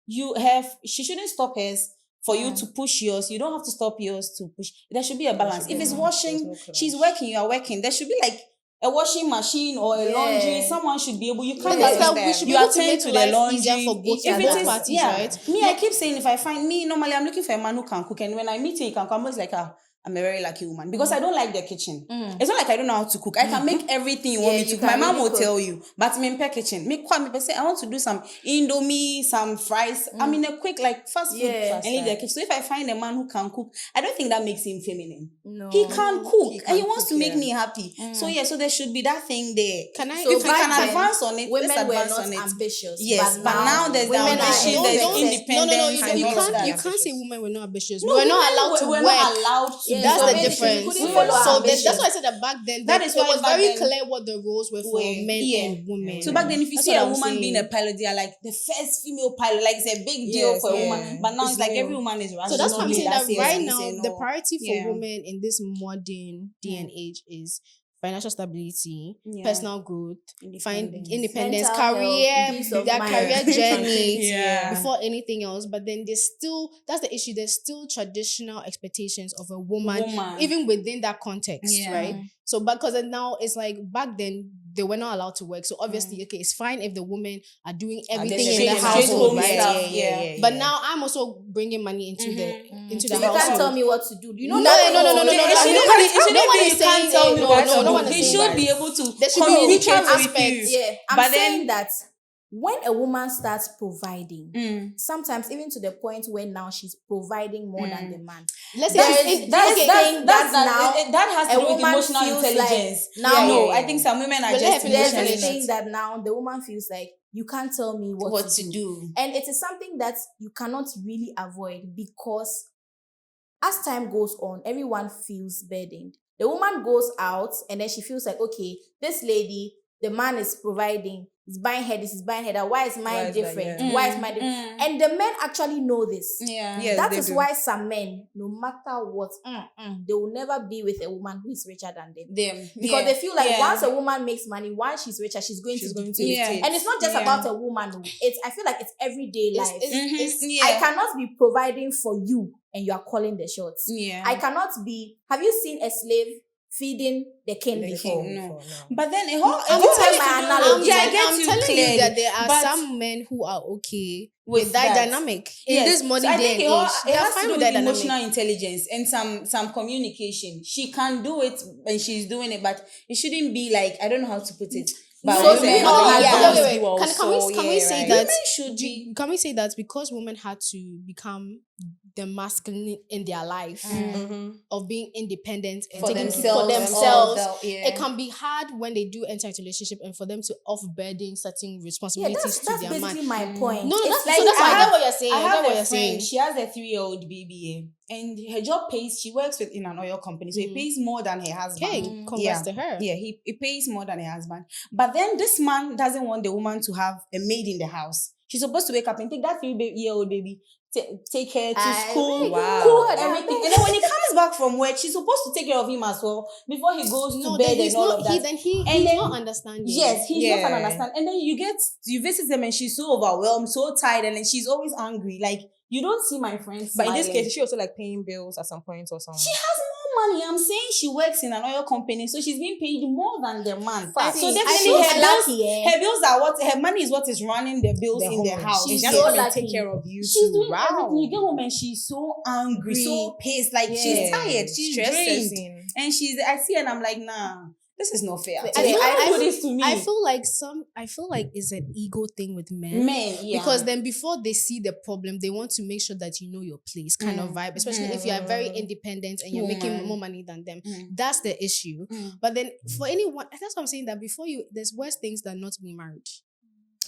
S1: she shouldn't stop hers for you to push yours. You don't have to stop yours to push. There should be a balance. If it's washing, she's working, you are working. There should be like a washing machine or a laundry. Someone should be able. You can't
S4: we should be able to make life easier for both parties, right?
S1: Me, I keep saying, if I find me, normally I'm looking for a man who can cook, and when I meet him, he can come. It's like, I'm a very lucky woman because I don't like the kitchen. It's not like I don't know how to cook. I can make everything you want me to cook. My mom will tell you, but me in per kitchen. Me say I want to do some indomie, some fries. I'm in a quick like fast food and leave the kitchen. So if I find a man who can cook, I don't think that makes him feminine.
S2: No.
S1: He can cook and he wants to make me happy. So so there should be that thing there. If we can advance on it,
S2: women
S1: let's
S2: were
S1: advance
S2: not
S1: on it.
S2: ambitious.
S1: Yes, but now there's the
S2: women
S1: ambition, there's independence.
S4: You can't say women were not ambitious. We were not allowed to work.
S1: Not allowed to.
S4: That's
S2: so
S4: the
S2: basically,
S4: difference.
S2: you couldn't follow
S4: So
S2: our ambition.
S4: that's why I said that back then,
S1: That is
S4: it
S1: why
S4: was
S1: back
S4: very
S1: then
S4: clear what the roles were for men and women.
S1: So back then, if you
S4: That's
S1: see
S4: what
S1: a
S4: I'm
S1: woman
S4: saying.
S1: being a pilot, they are like the first female pilot. Like it's a big deal for a woman. But now it's like every woman is rushing.
S4: So that's what I'm saying, that right now,
S1: say no.
S4: the priority for women in this modern day and age is financial stability, personal growth, independence,
S2: Mental
S4: career,
S2: health, peace of
S4: their
S2: mind.
S4: career journey
S1: Yeah.
S4: before anything else. But then that's the issue. There's still traditional expectations of a woman. Even within that context, right? So because now it's like back then they were not allowed to work. So obviously, okay, it's fine if the women are doing everything in the household, right? But now I'm also bringing money into the
S2: So you
S4: household.
S2: can't tell me what to do. You know
S4: No one is saying no one is
S1: They
S4: saying
S1: should
S4: that.
S1: be able to
S4: There should be
S1: communicate
S4: mutual
S1: with
S4: respect.
S1: you.
S2: Yeah, I'm saying that when a woman starts providing, sometimes even to the point where now she's providing more than the man.
S4: Let's
S1: That has to do with emotional intelligence. I think some women are just emotional.
S2: There's this thing that now the woman feels like you can't tell me what to do. And it is something that you cannot really avoid because as time goes on, everyone feels burdened. The woman goes out and then she feels like, okay, this lady, the man is providing, he's buying her this, he's buying her that. Why is mine different? Why is mine different? And the men actually know this.
S1: Yes,
S2: that is why some men, no matter what, they will never be with a woman who is richer than them. Because they feel like once a woman makes money, once she's richer, she's going to dictate. And it's not just about a woman. I feel like it's everyday life. I cannot be providing for you and you are calling the shots. I cannot be. Have you seen a slave feeding the king before.
S1: No.
S3: No.
S1: But then a whole
S2: I'm telling my analogy.
S1: I get
S4: I'm
S1: you
S4: telling
S1: clearly,
S4: you that there are
S1: but
S4: some men who are okay
S1: with
S4: with that
S1: that.
S4: dynamic in
S1: yes,
S4: this modern
S1: so I
S4: day
S1: think
S4: and
S1: it, all,
S4: age.
S1: it
S4: They are
S1: has to
S4: fine
S1: do
S4: with
S1: with
S4: that
S1: emotional
S4: dynamic.
S1: intelligence and some communication. She can do it when she's doing it, but it shouldn't be like, I don't know how to put it. But
S2: So
S1: women,
S2: we all have
S1: yeah,
S2: those.
S4: Wait. Can we say that?
S1: women should be.
S4: Can we say that because women had to become the masculine in their life of being independent and
S1: For
S4: taking
S1: themselves,
S4: for themselves,
S1: all the- yeah.
S4: it can be hard when they do enter into a relationship and for them to off-burden certain
S2: Yeah,
S4: responsibilities
S2: that's
S4: to their man.
S2: basically my point.
S4: No,
S2: It's
S4: that's
S2: like
S4: so that's why I get what you're saying.
S1: I
S4: I get
S1: have
S4: what
S1: a
S4: you're saying.
S1: friend. She has a 3-year-old baby, and her job pays. She works in an oil company, so it pays more than her husband.
S4: Okay, congrats to her.
S1: Yeah, it pays more than her husband. But then this man doesn't want the woman to have a maid in the house. She's supposed to wake up and take that 3-year-old baby, take her to school,
S2: Wow.
S1: cook everything, and then when he comes back from work, she's supposed to take care of him as well before he goes to
S4: No,
S1: bed
S4: then he's
S1: and all
S4: not.
S1: of that.
S4: He's not understanding.
S1: Yes, he's not
S3: Yeah.
S1: an understand. And then you visit them and she's so overwhelmed, so tired, and then she's always angry. Like, you don't see my friends.
S3: But in this
S1: smiling.
S3: case, is she also like paying bills at some point or something?
S1: She has more money. I'm saying she works in an oil company, so she's being paid more than the man.
S3: Fact.
S1: So
S2: I
S1: definitely
S2: feel
S1: her bills,
S2: lucky, eh?
S1: her bills are what her money is what is running the bills in the
S3: home.
S1: house.
S3: She's
S2: She's
S3: just
S2: so
S3: gonna
S2: lucky.
S3: take care of you
S1: She's
S3: too.
S1: doing
S3: Wow.
S1: everything. You get home and she's so angry, so pissed, like she's
S3: Yeah.
S1: tired, she's
S3: Stress
S1: drained,
S3: sets in.
S1: and I see her and I'm like, nah, this is not fair.
S2: Okay,
S1: You don't
S2: I
S1: do this to me.
S4: I feel like it's an ego thing with men.
S1: Men, yeah.
S4: Because then before they see the problem, they want to make sure that you know your place, kind of vibe. Especially if you are very independent and you're making more money than them. That's the issue. But then for anyone, that's what I'm saying, that there's worse things than not being married.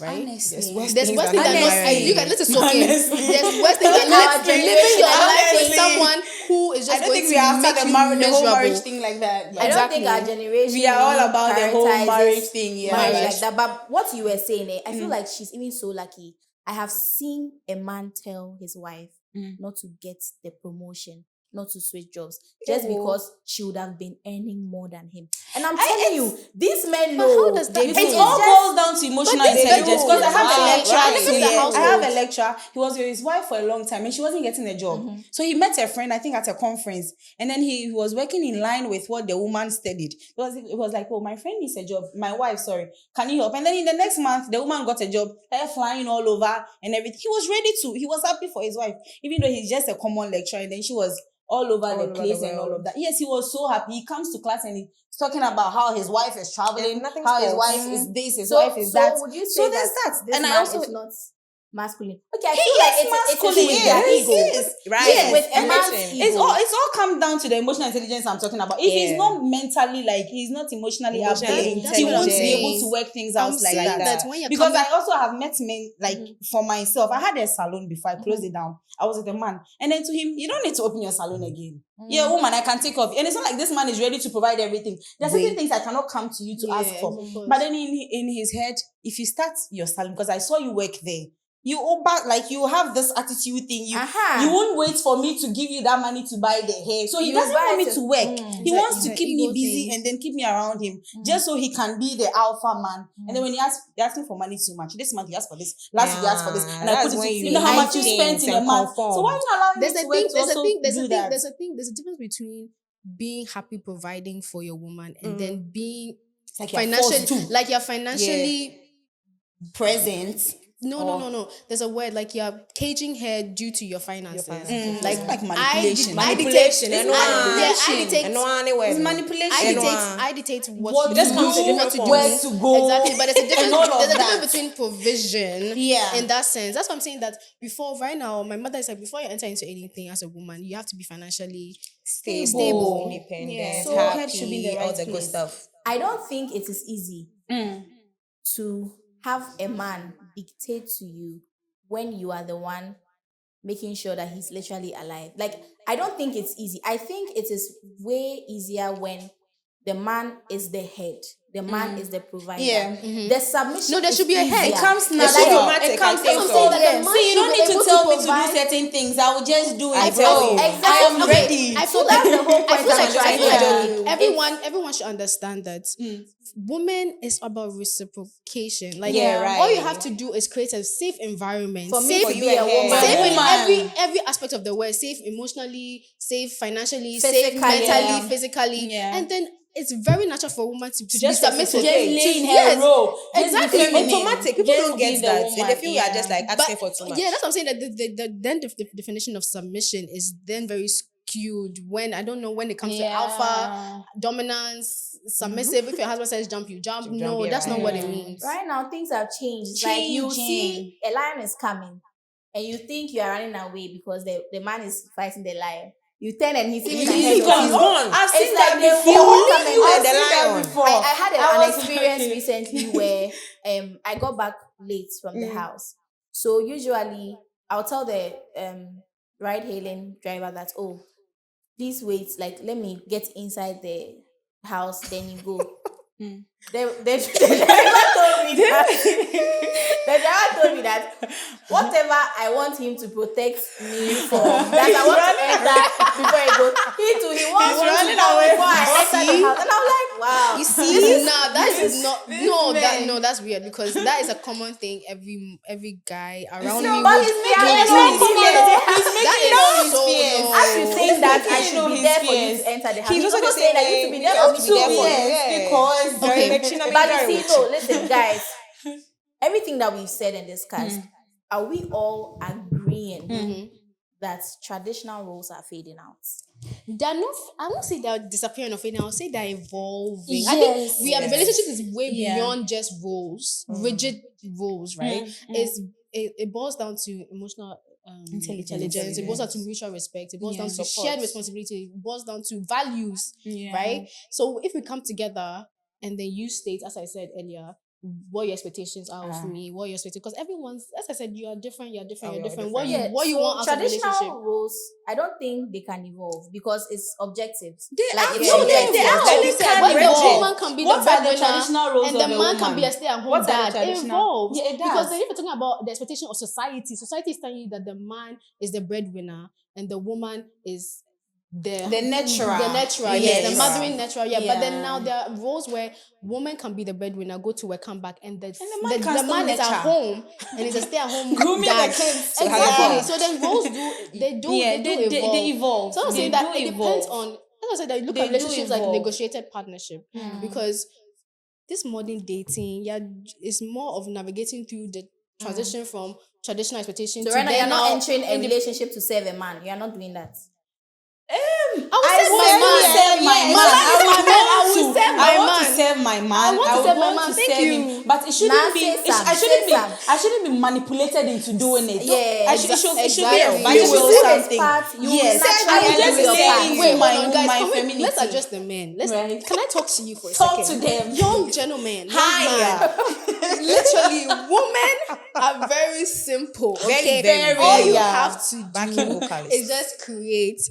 S4: Right?
S1: Honestly.
S4: There's worse things than
S2: Honestly.
S4: you guys, let's talk in.
S1: Honestly.
S4: There's worse things than
S2: Our
S4: living your life with
S1: honestly.
S4: someone who is
S1: I
S4: just
S1: don't
S4: going
S1: think we
S4: to
S1: have
S4: make
S1: started
S4: you
S1: the whole marriage
S4: miserable.
S1: thing like that.
S2: I don't think our
S4: Exactly.
S2: generation
S1: We are all
S2: really
S1: about the whole
S2: prioritizes
S1: marriage thing, yeah.
S2: marriage
S4: Marriage.
S2: like that. But what you were saying, I feel like she's even so lucky. I have seen a man tell his wife not to get the promotion, not to switch jobs, just because she would have been earning more than him. And I'm telling you, these men know.
S4: how does that-
S2: They
S4: It
S2: do.
S1: It all boils down to emotional
S4: this-
S1: intelligence. Because I have a
S4: Wow.
S1: lecturer.
S4: Right. This is the
S1: I have a
S4: household.
S1: lecturer. He was with his wife for a long time and she wasn't getting a job. So he met a friend, I think, at a conference. And then he was working in line with what the woman studied. It was like, oh, my friend needs a job. My wife, sorry. Can you help? And then in the next month, the woman got a job. Her flying all over and everything. He was ready to. He was happy for his wife. Even though he's just a common lecturer. And then she was all over the place and all of that. Yes, he was so happy. He comes to class and he's talking about how his wife is traveling,
S3: And nothing's
S1: how his
S3: false.
S1: wife is this, his
S2: So,
S1: wife is
S2: so
S1: that.
S2: would you
S1: So
S2: say
S1: there's
S2: that
S1: that.
S2: this
S1: And I
S2: man
S1: also
S2: is not masculine? Okay, I
S1: he
S2: feel like
S1: is
S2: it's
S1: masculine.
S2: with their
S1: Yes,
S2: ego.
S1: yes,
S3: Right.
S1: yes.
S2: With a
S1: And
S2: man's
S3: everything.
S2: ego.
S1: it's all come down to the emotional intelligence I'm talking about. If he's
S3: Yeah.
S1: not mentally, like he's not emotionally
S3: Emotionally
S1: updated, he
S4: what I'm
S1: won't be
S4: saying.
S1: able to work things out
S4: I'm
S1: like
S4: saying
S1: that.
S4: that when you're
S1: Because
S4: coming-
S1: I also have met men, like for myself, I had a salon before I closed it down. I was with a man, and then to him, you don't need to open your salon again. You're a woman, I can take off. And it's not like this man is ready to provide everything. There are certain things I cannot come to you to ask for.
S4: of course.
S1: But then in his head, if you start your salon, because I saw you work there, you have this attitude thing. You won't wait for me to give you that money to buy the hair. So he
S2: You
S1: doesn't
S2: buy
S1: want me
S2: it.
S1: to work. He
S4: It's
S1: wants to
S4: an
S1: keep me
S4: ego
S1: busy
S4: thing.
S1: and then keep me around him, just so he can be the alpha man. And then when he asks me for money too much, this month he asked for this, last week he asked for this, and I
S3: that's
S1: put it
S3: when
S1: to
S3: you
S1: you know how
S3: need
S1: much you
S3: things
S1: spent in a
S3: and
S1: month. So
S3: conform.
S1: why are you allowing
S4: There's
S1: me
S4: a
S1: to work
S4: thing.
S1: to also do that?
S4: There's a difference between being happy providing for your woman and then being
S1: like you're forced
S4: financially,
S1: to.
S4: like you're financially.
S1: Present.
S4: No. There's a word like you're caging her due to your finances.
S1: Like manipulation.
S3: Manipulation.
S4: I
S1: It's manipulation.
S4: I dictate what
S1: What
S4: you
S1: just comes
S4: do,
S1: to
S4: what to do.
S1: where to go.
S4: Exactly, but there's a difference.
S1: and all of
S4: There's a
S1: that.
S4: difference between provision,
S1: Yeah.
S4: in that sense. That's what I'm saying. That right now, my mother is like, before you enter into anything as a woman, you have to be financially
S3: Stable, independent,
S1: Yeah. So
S3: happy,
S1: head should be in the
S3: all
S1: right
S3: the good
S1: place.
S3: stuff.
S2: I don't think it is easy to have a man dictate to you when you are the one making sure that he's literally alive. Like, I don't think it's easy. I think it is way easier when the man is the head. the man is the provider.
S1: Yeah.
S2: The submission.
S4: No, there should be a head.
S1: It comes
S3: It's
S1: natural.
S3: automatic,
S1: It comes
S3: I think
S1: natural.
S3: so.
S2: Yes.
S1: So you don't
S2: should
S1: need
S2: be
S1: to
S2: able
S1: tell
S2: to
S1: me to do
S2: provide-
S1: certain things. I will just do it.
S3: Exactly.
S1: Bro.
S2: Exactly.
S1: I am
S2: Okay.
S1: ready.
S4: I feel
S2: that's the whole point
S4: I feel
S2: I'm
S4: like,
S2: trying
S4: I feel
S2: to
S4: like
S2: do.
S4: everyone should understand that women is about reciprocation. Like
S3: Yeah, right.
S4: all you have to do is create a safe environment.
S2: For me
S4: safe
S2: to
S3: you
S2: be a
S3: and her.
S2: woman,
S4: safe in
S1: Woman.
S4: every aspect of the word, safe emotionally, safe financially,
S2: Physically,
S4: safe mentally,
S1: yeah.
S4: physically,
S1: Yeah.
S4: and then it's very natural for a woman to be
S3: just
S4: submissive.
S1: Just
S3: reciprocate.
S1: lay in her
S4: Yes,
S1: role. Just
S4: exactly.
S1: be feminine.
S3: Automatic. People
S1: Just
S3: don't
S1: be
S3: get
S1: the
S3: that.
S1: woman.
S3: They feel we are
S1: Yeah.
S3: just like asking for too much.
S4: Yeah, that's what I'm saying. That then the definition of submission is then very skewed when I don't know when it comes to alpha, dominance, submissive. If your husband says jump, you jump. No,
S3: yeah,
S4: that's not
S3: right.
S4: what it means.
S2: right now things have changed. It's like you
S1: Changing.
S2: see a lion is coming, and you think you are running away because the man is fighting the lion. You turn and he's even ahead
S3: He's
S2: of
S3: gone.
S2: you.
S3: He's gone.
S1: I've seen
S2: It's
S1: that
S2: like they
S1: before.
S2: will come and
S3: you
S2: I've
S3: and the
S2: seen that
S3: lion.
S2: before. I had an
S1: was
S2: experience
S1: like-
S2: recently where I got back late from the house. So usually I'll tell the ride hailing driver that, oh, please wait, like let me get inside the house, then you go. The driver told me that whatever I want him to protect me from, that I want to enter before I go. He wants me to
S3: running
S2: go
S3: away
S2: before I enter the house. And I'm like, wow.
S3: You see?
S4: That's weird because that is a common thing every guy around me
S2: No, but
S4: would
S2: it's
S4: would
S2: making
S4: do.
S2: it known
S4: That is so no.
S2: As you saying that I
S1: making
S2: should be
S1: his
S2: there for you
S1: fears.
S2: to enter the house.
S3: He's also the
S2: saying
S3: same
S2: that you
S3: way.
S2: need to be
S3: You
S2: there
S3: have
S2: for
S3: to
S2: me
S3: be there
S2: to
S3: for
S2: go.
S3: him.
S1: Yes, because
S4: Okay.
S2: But you see, no, listen, guys, everything that we've said and discussed, are we all agreeing that traditional roles are fading out?
S4: They're not. I won't say they're disappearing or fading. I'll say they're evolving. I
S1: Yes.
S4: think relationship is way
S1: Yeah.
S4: beyond just roles, rigid roles, right? It boils down to emotional intelligence. It boils down to mutual respect. It boils down to shared responsibility. It boils down to values, right? So if we come together and then you state, as I said earlier, what your expectations are of me, what you're expecting, because everyone's, as I said, you're different.
S3: we are
S4: What
S3: different.
S4: you
S2: so
S4: want out of the relationship.
S2: traditional roles, I don't think they can evolve because it's objective.
S1: They
S2: Like, it's
S1: actually-
S2: objective.
S1: they actually can
S4: What if the
S1: evolve.
S4: woman can be
S1: What
S4: the
S1: are the
S4: breadwinner
S1: traditional roles
S4: and
S1: of
S4: the
S1: a
S4: man can
S1: woman?
S4: be a stay-at-home
S1: What are the
S4: dad? It
S1: traditional-
S4: evolves.
S1: Yeah, it does.
S4: Because then if you're talking about the expectation of society is telling you that the man is the breadwinner and the woman is the
S1: natural.
S4: yes, the mothering natural, but then
S1: Yeah.
S4: now there are roles where woman can be the breadwinner, go to work, come back, and the
S1: man can
S4: the
S1: still
S4: man is at
S1: nurture.
S4: home and is a stay-at-home
S1: Grooming
S4: dad.
S1: the kids.
S4: Exactly.
S1: Yeah.
S4: So then roles they do evolve.
S1: They evolve.
S4: So I'm
S1: They
S4: saying that
S1: do
S4: it depends
S1: evolve.
S4: on. As I said, that you look
S1: They
S4: at
S1: do
S4: relationships like
S1: evolve.
S4: negotiated partnership because this modern dating, is more of navigating through the transition from traditional expectation
S2: So
S4: to
S2: right now,
S4: then
S2: you're not entering a
S4: in the-
S2: relationship to serve a man. You are not doing that.
S4: I will serve my man.
S1: I want to serve my man.
S4: I want to serve my man.
S1: to
S4: Thank
S1: serve
S4: you.
S1: him. But it shouldn't
S2: Now
S1: be.
S2: say some,
S1: I shouldn't be manipulated into doing it.
S2: Yeah,
S1: It should be
S4: exactly.
S1: a
S4: You
S1: value
S2: will
S1: or
S2: do his
S1: something.
S2: part, you will
S1: Yes,
S2: naturally
S1: I will
S2: do
S1: just
S2: your
S1: say
S2: part.
S1: into
S4: Wait, hold
S1: my
S4: on, guys.
S1: my
S4: Let's
S1: femininity.
S4: address the men.
S1: Right.
S4: Can I talk to you for a
S1: Talk
S4: second?
S1: to them.
S4: Young gentlemen, young
S1: Higher.
S4: man. Literally, women are very simple. Okay,
S3: very,
S4: all you
S1: yeah.
S4: have to
S3: Backing
S4: do
S3: vocalist.
S4: is just create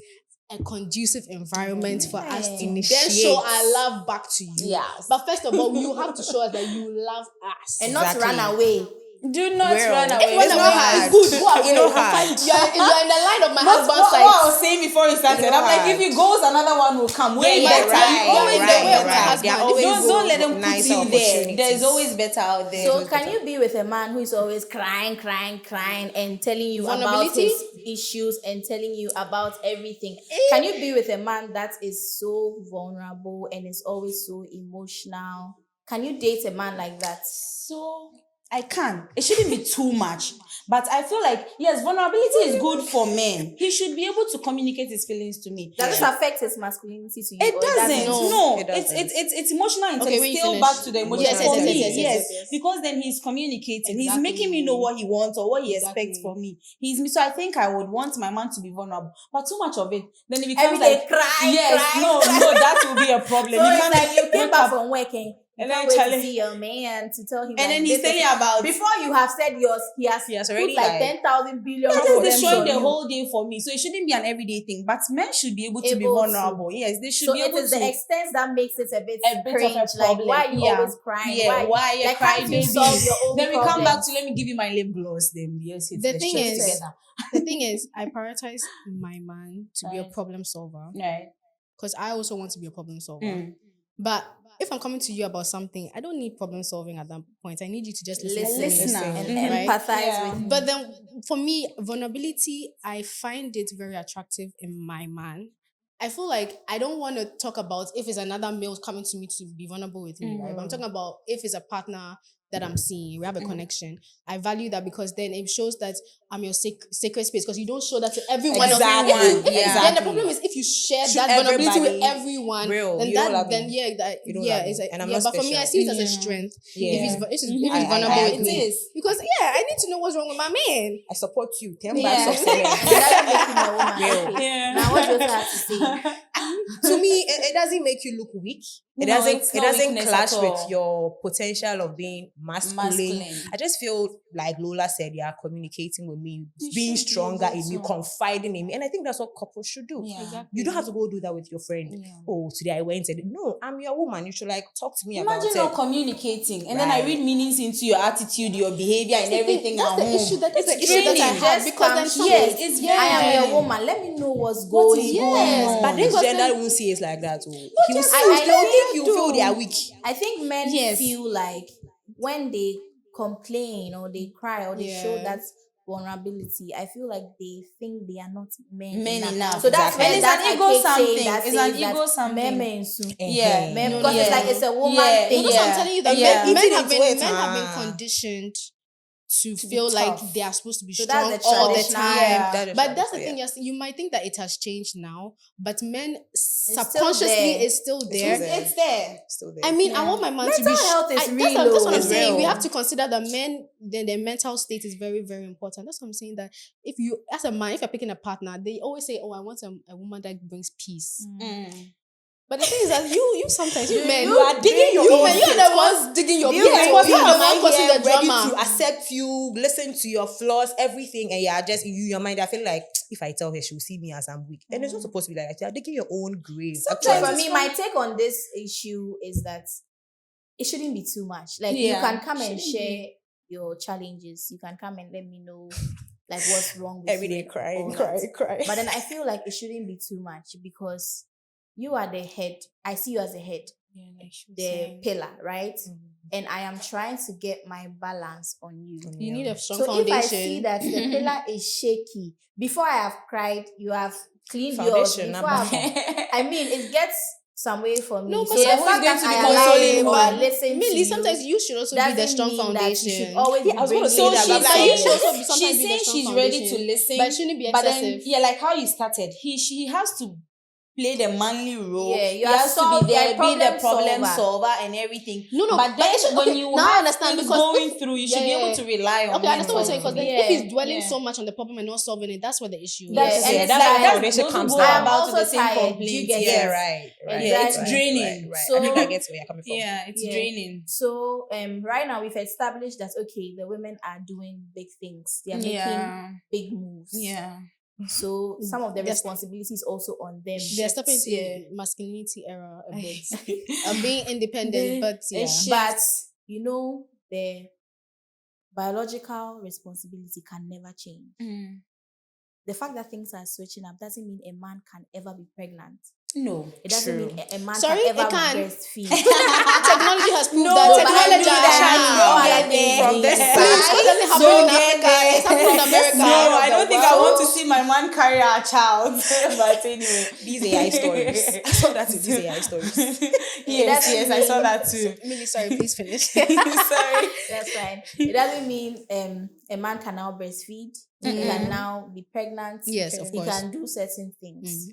S4: a conducive environment for us to then
S3: Initiate.
S4: show our love back to you.
S1: Yes.
S4: But first of all, you have to show us that you love us.
S2: And not
S3: Exactly.
S2: run away.
S1: Do not
S3: Well,
S1: run away.
S4: Run
S3: It's
S4: away
S3: not
S4: is
S3: hard.
S4: good. Go
S3: It's
S4: away.
S3: not hard.
S4: You're in the line of my
S1: What
S4: husband's
S1: I was
S4: sight.
S1: saying before he started,
S3: It's
S1: I'm like,
S3: hard.
S1: if he goes, another one will come. Way
S3: Yeah,
S1: better.
S3: right,
S1: Always
S4: right,
S1: the way of my
S4: right.
S1: husband.
S3: There are always
S1: Don't let them put
S3: nice
S1: you there.
S3: opportunities.
S1: There's always better out there.
S2: So can you be with a man who is always crying, and telling you about
S4: Vulnerability?
S2: his issues and telling you about everything? Can you be with a man that is so vulnerable and is always so emotional? Can you date a man like that?
S1: So I can. It shouldn't be too much. But I feel like, yes, vulnerability is good for men. He should be able to communicate his feelings to me.
S2: Does this affect his masculinity to you?
S1: It
S2: or
S1: doesn't.
S4: No,
S1: No,
S3: it doesn't.
S1: It's emotional intelligence.
S4: Okay, when you
S1: Still
S4: finish.
S1: back to the emotional
S4: Yes, yes,
S1: for
S4: yes,
S1: me.
S4: yes, yes,
S2: yes.
S1: Because then he's communicating. He's
S4: Exactly.
S1: making me know what he wants or what he
S4: Exactly.
S1: expects from me. So I think I would want my man to be vulnerable. But too much of it, then it becomes
S2: Every day
S1: like
S2: cry,
S1: yes,
S2: cry,
S1: no,
S2: cry.
S1: no, that will be a problem.
S2: So it's like you came coming back from work and you
S3: And
S2: can't
S3: then
S2: wait to
S3: Charlie-
S2: see your man to tell him.
S1: And then
S2: like,
S1: he's
S2: this
S1: telling
S2: was-
S1: you about
S2: before you have said yours, he has
S3: Yes,
S2: put
S3: already
S2: like
S3: like
S2: 10,000 billion
S1: You're
S2: problems
S1: just destroying
S2: on
S1: the
S2: you.
S1: whole day for me. So it shouldn't be an everyday thing. But men should be able to be
S2: Able to.
S1: vulnerable. Yes, they should
S2: So
S1: be
S2: it
S1: able
S2: is
S1: to.
S2: the extent that makes it a bit
S1: of a
S2: cringe. Like,
S1: problem.
S2: why are you
S1: Yeah.
S2: always crying?
S1: Yeah, why you
S2: like,
S1: cry,
S2: can't you
S1: baby?
S2: solve your own
S1: Then we come back
S2: problems?
S1: to let me give you my lip gloss. Then yes, it's
S4: The
S1: let's
S4: thing
S1: check
S4: is-
S1: together.
S4: The thing is, I prioritize my man to be a
S1: Right.
S4: problem solver
S1: Right.
S4: because I also want to be a problem solver.
S1: Mm.
S4: But if I'm coming to you about something, I don't need problem solving at that point. I need you to just listen to me.
S2: Listen
S1: Listener.
S2: and
S1: Mhm.
S2: empathize
S1: Yeah.
S2: with me.
S4: But then for me, vulnerability, I find it very attractive in my man. I feel like I don't want to talk about if it's another male coming to me to be vulnerable with me, right? But I'm talking about if it's a partner that I'm seeing, we have a connection. I value that because then it shows that I'm your sacred space because you don't show that to everyone else.
S3: Exactly.
S4: If you-
S3: Yeah.
S4: Then the problem is if you share
S3: To
S4: that vulnerability with
S3: everybody,
S4: everyone,
S3: real,
S4: then
S3: you don't love
S4: then
S3: me.
S4: yeah, that
S3: You don't
S4: yeah,
S3: love me.
S4: it's a,
S3: And I'm
S4: yeah.
S3: not
S4: But for me, I
S3: special.
S4: see it as a
S1: Yeah.
S4: strength.
S3: Yeah.
S4: If he's
S1: Mhm.
S4: vulnerable
S3: I
S4: with
S1: It
S4: me,
S1: is.
S4: because yeah, I need to know what's wrong with my man.
S3: I support you. 10
S1: Yeah.
S3: bags of
S2: And
S3: cement.
S2: that make him a woman.
S3: Real.
S2: Okay.
S1: Yeah.
S2: Now what do you have to say?
S3: To me, it doesn't make you look weak. It
S1: No,
S3: doesn't.
S1: it's
S3: It
S1: no
S3: doesn't
S1: weakness
S3: clash
S1: at
S3: with
S1: all.
S3: your potential of being masculine.
S1: Masculine.
S3: I just feel like Lola said, you are communicating with me,
S1: You
S3: being
S1: should be
S3: stronger
S1: able
S3: in me,
S1: to.
S3: confiding in me, and I think that's what couples should do.
S1: Yeah.
S4: Exactly.
S3: You don't have to go do that with your friend.
S1: Yeah.
S3: Oh, today I went and no, I'm your woman. You should like talk to me
S1: Imagine
S3: about
S1: not
S3: it.
S1: communicating, and then I
S3: Right.
S1: read meanings into your attitude, your behavior, and everything
S4: That's
S1: at
S4: the
S1: home.
S4: issue. That's the
S1: It's
S4: issue that I
S1: draining.
S4: have
S2: Just
S4: because then
S2: come
S4: some-
S1: Yes,
S2: straight.
S1: it's
S2: I
S1: very
S2: am
S1: draining.
S2: your woman. Let me know what's
S1: What
S2: going
S1: is
S2: on.
S1: going
S3: But
S1: on?
S3: this
S4: Because
S3: gender
S4: then-
S3: won't see it like that. Oh. He'll
S1: just
S3: see,
S2: I
S3: they'll
S2: think
S3: think you feel they are weak.
S2: I think men
S1: Yes.
S2: feel like when they complain or they cry or they show
S4: Yeah.
S2: that vulnerability, I feel like they think they are not men,
S1: Men enough.
S2: So that's
S3: Exactly.
S2: where
S1: And it's
S2: that
S1: an ego
S2: archaic saying
S1: something.
S2: that
S1: It's
S2: says
S1: an
S2: that
S1: ego something.
S2: men soon.
S3: Yeah.
S2: Men,
S4: No,
S2: because
S4: no,
S2: it's
S4: no.
S2: like it's a woman
S1: Yeah.
S2: thing.
S4: Because I'm telling you that
S1: Yeah.
S4: men
S3: Eating
S4: have
S3: into
S4: been
S3: it,
S4: men have
S3: ah.
S4: been conditioned to
S1: be
S4: feel like
S1: tough.
S4: they are supposed to be
S2: So that's
S4: strong
S2: the
S4: all the
S2: traditional-
S4: time.
S1: Yeah.
S3: That is
S4: But
S3: right,
S4: that's the
S3: yeah.
S4: thing. Yes, you might think that it has changed now, but men
S2: still
S4: subconsciously
S2: there.
S4: is still there.
S3: still there.
S1: It's there.
S3: Still there.
S4: I mean, I
S1: Yeah.
S4: want my man to be.
S2: Mental health is
S4: that's,
S2: real,
S4: that's what I'm
S2: though.
S4: saying. We
S3: Real.
S4: have to consider that men, then their mental state is very, very important. That's what I'm saying. That if you, as a man, if you're picking a partner, they always say, "Oh, I want a woman that brings peace."
S1: Mm.
S4: But the thing is that you sometimes you men,
S3: you are digging your
S4: you
S3: own
S4: men, you're
S3: pit.
S4: the ones digging your
S3: You
S4: pit.
S3: are
S4: So
S3: supposed
S4: why
S3: to be
S4: am I causing
S3: here
S4: the
S3: ready
S4: drama?
S3: to accept you, listen to your flaws, everything, and you are just your mind. I feel like if I tell her, she'll see me as I'm weak, and it's not supposed to be like that. You are digging your own grave.
S2: So
S3: Actually,
S2: for me, my take on this issue is that it shouldn't be too much. Like you
S1: Yeah.
S2: can come and
S1: Shouldn't
S2: share your challenges. You can come and let me know like what's wrong with
S3: every
S2: you
S3: day
S2: and
S3: crying,
S2: all that.
S3: crying.
S2: But then I feel like it shouldn't be too much because you are the head. I see you as a head,
S1: Yeah, like she was
S2: the
S1: saying.
S2: pillar, right? And I am trying to get my balance on you.
S4: You need a strong
S2: So
S4: foundation.
S2: if I see that the pillar is shaky, before I have cried, you have cleaned yours.
S3: Foundation,
S2: Before
S3: number
S2: I mean, it gets some way for me.
S4: No,
S2: so
S4: but
S2: the
S1: someone is
S2: fact
S1: going
S2: that
S1: to be
S2: I allow
S1: consoling
S2: you
S1: you,
S2: or
S1: but
S2: listen to
S4: Mainly,
S2: you
S4: sometimes you should also be the
S2: doesn't
S4: strong
S2: mean
S4: foundation.
S2: that you should always
S3: Yeah, I
S2: be
S3: was gonna
S2: bringing
S3: say
S1: So
S3: that,
S1: she's
S3: but
S4: but you
S3: like-
S4: should
S1: saying,
S4: also be, sometimes
S1: she's
S4: be the
S1: saying
S4: strong
S1: she's ready to
S4: foundation.
S1: listen,
S4: But it shouldn't be
S1: but then
S4: excessive.
S1: yeah, like how you started, he has to play the manly role.
S2: Yeah,
S1: he
S2: you are
S1: has to be there,
S2: you're a
S1: be the problem
S2: problem
S1: solver and everything.
S4: No,
S1: but then
S4: it's-
S1: when
S4: okay,
S1: you
S4: now I
S1: have
S4: understand,
S1: things
S4: because
S1: going
S4: if-
S1: through, you
S4: yeah,
S1: should be able
S4: yeah.
S1: to rely on
S4: Okay, I
S1: him
S4: understand what you're saying,
S1: for
S4: because
S1: it.
S2: Yeah.
S4: if he's dwelling
S1: Yeah.
S4: so much on the problem and not solving it, that's where the issue
S2: Yeah,
S4: is.
S2: and
S3: yeah,
S2: it's
S3: that's
S2: like-
S3: how foundation
S1: those
S3: comes
S1: who go
S3: down.
S1: about
S2: I'm
S1: the
S2: also
S1: same
S2: tired. Do you
S1: complaints.
S2: get
S3: Yeah,
S2: it?
S3: right.
S1: Yeah, it's
S2: Exactly.
S1: draining.
S3: Right.
S2: So-
S3: I think I get where you're coming from.
S1: Yeah, it's
S2: Yeah.
S1: draining.
S2: So right now we've established that okay, the women are doing big things. They are making
S1: Yeah,
S2: big moves.
S1: yeah.
S2: So some of the
S4: Yes.
S2: responsibilities also on them.
S4: They're stepping
S1: Shifts,
S4: into masculinity era a bit. I'm being independent, but yeah.
S1: It
S2: But you know, the biological responsibility can never change.
S1: Mm.
S2: The fact that things are switching up doesn't mean a man can ever be pregnant.
S1: No.
S2: It doesn't
S3: True.
S2: mean a man
S4: Sorry,
S2: can ever
S4: it can.
S2: breastfeed.
S4: Technology has proved
S1: No,
S4: that.
S1: but I
S4: Technology
S1: knew that.
S4: has
S1: Don't get there.
S3: From this
S1: Yeah.
S3: side.
S4: It doesn't happen
S1: Don't
S4: in
S1: get
S4: Africa.
S1: there.
S4: It's happening in America.
S1: No,
S3: Side of
S1: I
S3: the
S1: don't think I want to
S3: world.
S1: see my man carry our child. But anyway,
S3: These AI stories. I saw that in these AI stories.
S1: yes,
S2: doesn't
S1: yes, I saw
S2: mean-
S1: that too.
S4: Millie, sorry, please finish.
S1: Sorry.
S2: That's fine. It doesn't mean a man can now breastfeed. He can now be pregnant.
S4: Yes, of
S2: He
S4: course.
S2: can do certain things.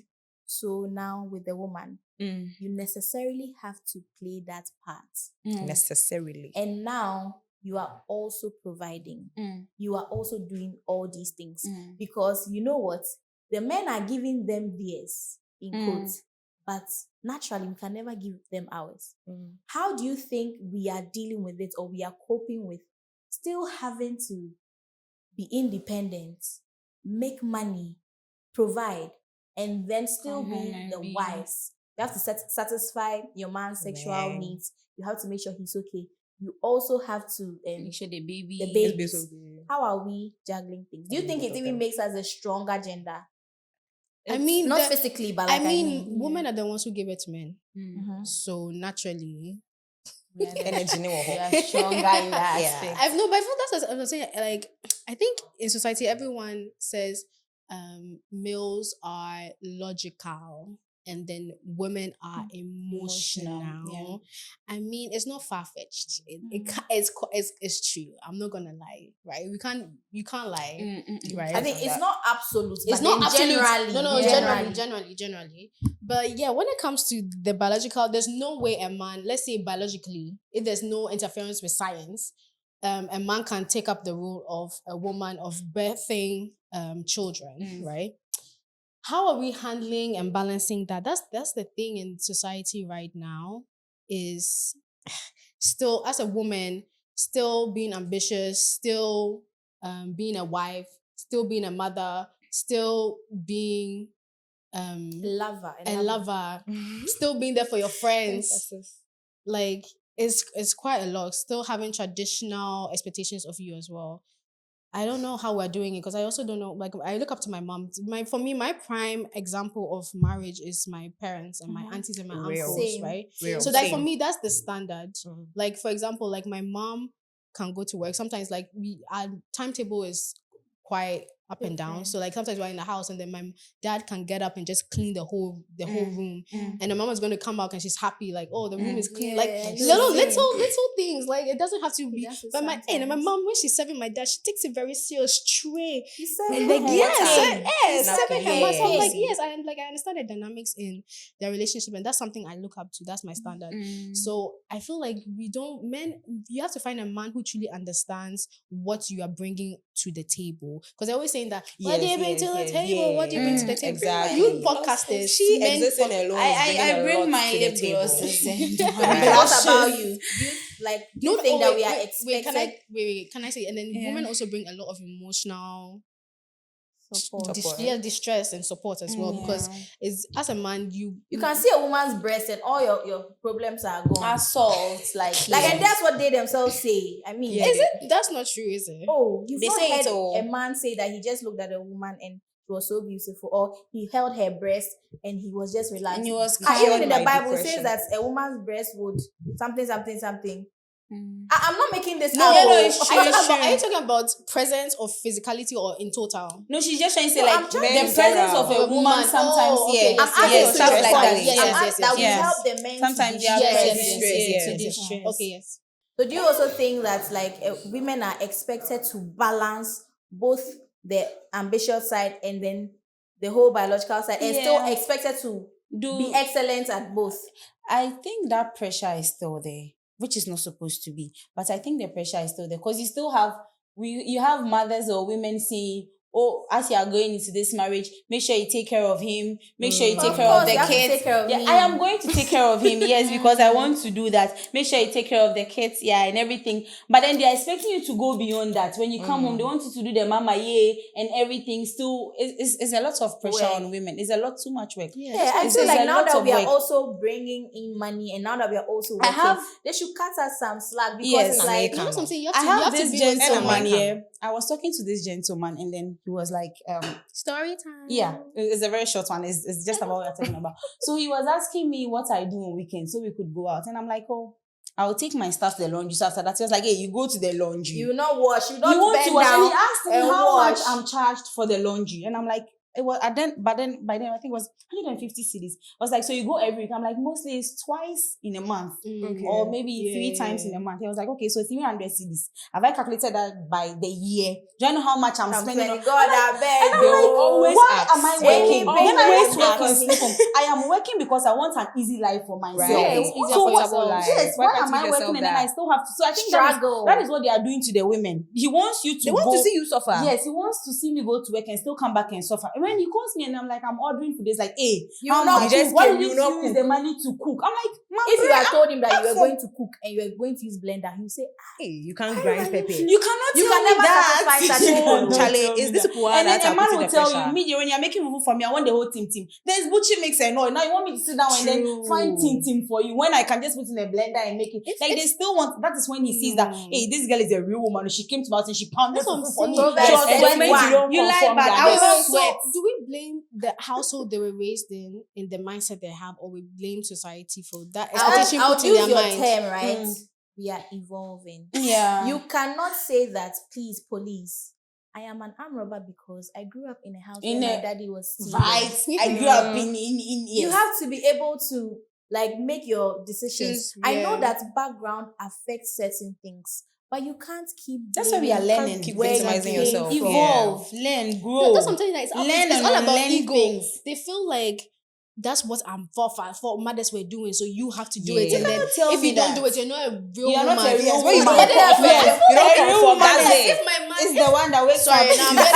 S2: So now with the woman,
S1: Mm.
S2: you necessarily have to play that part.
S3: Necessarily.
S2: And now you are also providing.
S1: Mm.
S2: You are also doing all these things.
S1: Mm.
S2: Because you know what? The men are giving them theirs, in
S1: Mm.
S2: quotes. but naturally we can never give them ours. How do you think we are dealing with it, or we are coping with still having to be independent, make money, provide, and then still
S1: Come home
S2: be
S1: and
S2: the
S1: be-
S2: wives? You have to satisfy your man's sexual
S3: Man.
S2: needs. You have to make sure he's okay. You also have to
S1: Make sure the baby.
S2: the
S3: It's
S2: babies.
S3: basically-
S2: How are we juggling things? Do you think it even makes us a stronger gender?
S4: I mean,
S2: Not physically, but like
S4: women are the ones who give it to men.
S2: Mhm.
S4: So naturally,
S3: Energy no
S1: We
S3: more.
S1: are stronger in that
S3: Yeah.
S1: aspect.
S4: I feel that's what I'm saying. Like, I think in society, everyone says males are logical and then women are emotional.
S1: yeah.
S4: I mean, it's not far fetched. It's true. I'm not gonna lie, right? You can't lie, right?
S2: I think it's not absolute, but
S4: It's not
S2: then
S4: absolute.
S2: generally.
S4: No, generally. But yeah, when it comes to the biological, there's no way a man, let's say biologically, if there's no interference with science, a man can take up the role of a woman of birthing children, right? How are we handling and balancing that? That's the thing in society right now, is still, as a woman, still being ambitious, still being a wife, still being a mother, still being a lover, still being there for your friends. Like, it's quite a lot. Still having traditional expectations of you as well. I don't know how we're doing it, because I also don't know. Like, I look up to my mom. For me, my prime example of marriage is my parents and my aunties and my
S3: Real.
S4: uncles,
S2: Same.
S4: right?
S3: Real.
S4: So, like,
S3: Same.
S4: for me, that's the standard. Like, for example, like my mom can go to work. Sometimes, like, our timetable is quite up and down. So, like, sometimes we're in the house and then my dad can get up and just clean the whole room. And the mom is going to come back and she's happy, like, oh, the room is clean. Like, little things. Like, it doesn't have to be. But my mom, when she's serving my dad, she takes it very serious, straight. And like, serving her mom. So I'm like, yes, I understand the dynamics in their relationship, and that's something I look up to. That's my standard. So I feel like you have to find a man who truly understands what you are bringing to the table. Because they're always saying that, what do you bring to the table? What do you bring to the table?
S3: Exactly.
S4: You podcasters,
S3: She
S4: men
S3: existing alone is bringing
S1: I
S3: a
S1: bring
S3: lot
S1: my
S3: to the
S1: lip
S3: table.
S1: glosses.
S2: Okay, what about you? Do you think that we are expected
S4: Can I say? And then women also bring a lot of emotional
S2: support?
S4: distress and support as well, because it's, as a man, you
S2: You can see a woman's breast and all your problems are gone.
S1: Assault, like
S2: And that's what they themselves say. I mean,
S4: is it? That's not true, is it?
S2: Oh, you've
S3: They
S2: not
S3: say it
S2: heard
S3: all.
S2: a man say that he just looked at a woman and she was so beautiful, or he held her breast and he was just relaxed.
S1: And he was
S2: Even in the
S3: my
S2: Bible it
S3: depression.
S2: says that a woman's breast would something. I'm not making this
S4: No,
S2: up.
S1: it's true,
S4: Are you talking about presence of physicality or in total?
S1: No, she's just trying to say,
S2: No,
S1: like,
S2: I'm trying
S1: the
S3: to-
S1: presence of a woman sometimes,
S4: okay,
S2: I'm asking
S1: yes,
S2: to
S1: stuff
S2: the
S1: like
S2: point.
S1: that.
S4: Yes.
S2: That we
S1: yes.
S2: help the men
S1: Sometimes
S2: to
S1: they are
S2: distress.
S1: present,
S4: yes. Okay, yes.
S2: So do you also think that women are expected to balance both the ambitious side and then the whole biological side, and still expected to be excellent at both?
S1: I think that pressure is still there, which is not supposed to be. But I think the pressure is still there because you still have you have mothers or women saying, oh, as you are going into this marriage, make sure you take care of him. Make sure you take care of the
S2: you have to
S1: kids.
S2: take care of him.
S1: I am going to take care of him, yes, because I want to do that. Make sure you take care of the kids, and everything. But then they are expecting you to go beyond that. When you come home, they want you to do the mama and everything. Still, it's a lot of pressure on women. It's a lot too much work.
S2: I feel like now that we are also bringing in money and now that we are also working, they should cut us some slack, because it's like,
S4: you know something, you
S1: I
S4: have
S1: have
S4: to
S1: this
S4: be on
S1: gentleman
S4: time.
S1: here. I was talking to this gentleman and then he was like,
S4: Story time.
S1: yeah, it's a very short one. It's just about what we're talking about. So he was asking me what I do on weekends so we could go out. And I'm like, oh, I'll take my stuff to the laundry. So after that, he was like, hey, you go to the laundry.
S2: you not wash, you
S1: You
S2: don't
S1: want
S2: bend
S1: to wash.
S2: down
S1: And he asked me
S2: and
S1: how
S2: wash.
S1: much I'm charged for the laundry. And I'm like, it was, by then I think it was 150 cedis. I was like, so you go every week? I'm like, mostly it's twice in a month. Or maybe 3 times in a month. He was like, okay, so 300 cedis. Have I calculated that by the year? Do you know how much I'm spending?
S2: God, I beg.
S1: And I'm like,
S3: always
S1: why
S3: ask.
S1: am I
S2: They
S1: working?
S2: always
S1: Then I
S2: ask.
S1: work and stay home. I am working because I want an easy life for myself.
S3: Right.
S4: It's easier
S1: So
S4: for
S1: what-
S4: yourself.
S1: Yes,
S3: Why
S1: why
S3: can't
S1: am
S3: you
S1: I
S3: yourself
S1: working and then
S3: that?
S1: I still have to? So I think
S2: Struggle.
S1: that is what they are doing to the women. He wants you to
S3: They want
S1: go,
S3: to see you suffer.
S1: Yes, he wants to see me go to work and still come back and suffer. When when he calls me and I'm like, I'm ordering food, it's like, hey,
S2: You
S1: how
S2: not
S1: much?
S3: just
S1: Why
S3: came,
S1: did
S3: you
S1: you
S3: not
S1: use
S3: cook.
S1: the money to cook? I'm like,
S2: If you had told him that you were
S1: for-
S2: going to cook and you were going to use blender, he would say,
S3: Hey, you can't grind pepper.
S1: you cannot
S2: You
S1: tell
S2: can
S1: me
S2: never
S1: that.
S2: satisfy such
S1: You
S2: people.
S1: cannot
S3: Charlie,
S1: tell
S3: is
S1: me
S3: this
S1: that.
S3: people
S1: And
S3: that
S1: then
S3: are
S1: a man
S3: putting
S1: will
S3: the
S1: tell
S3: pressure?
S1: you, me, when you're making fufu for me, I want the whole team. There's Bucci mix and all. Now you want me to sit down and then
S3: True.
S1: find team for you when I can just put in a blender and make it. Like they still want. That is when he sees that, hey, this girl is a real woman. She came to my house and she pounded
S4: That's what I'm
S1: fufu for me.
S4: saying.
S1: She was
S2: And
S1: sweating.
S2: then you
S3: don't
S1: You lie,
S3: conform,
S1: but
S3: you
S1: I
S3: are
S1: was
S3: there.
S1: not sweat.
S4: do we blame the household they were raised in the mindset they have, or we blame society for that expectation
S2: I'll
S4: put in
S2: use
S4: their
S2: your
S4: mind?
S2: term, right? We are evolving.
S1: Yeah.
S2: You cannot say that, please, police. I am an armed robber because I grew up in a house
S1: In
S2: where
S1: a-
S2: my daddy was stealing.
S1: Right. I grew up in
S2: You have to be able to like make your decisions.
S4: Choose,
S2: I know
S4: yeah.
S2: that background affects certain things, but you can't keep.
S1: That's why we are
S2: blaming
S1: learning.
S3: keep
S2: where you
S3: victimizing
S2: came
S3: yourself.
S2: from.
S1: Evolve, learn, grow.
S4: That's what I'm telling you. It's all,
S1: Learn
S4: it's
S1: and
S4: all about
S1: unlearn
S4: ego.
S1: things.
S4: They feel like that's what our foremothers were doing, so you have to do
S3: Yeah.
S4: it.
S3: You
S4: And then
S1: cannot tell
S4: if
S1: me
S4: you don't
S1: that.
S4: do it, you're not a real
S1: You're
S4: woman.
S1: not a real
S3: Yes, when you
S1: woman.
S3: don't conform,
S1: Yes.
S3: you don't
S1: A real
S3: conform,
S1: woman
S3: that's
S1: is-
S3: it.
S4: If my man
S1: It's the one that wakes
S4: Sorry,
S1: up.
S4: now I'm glad.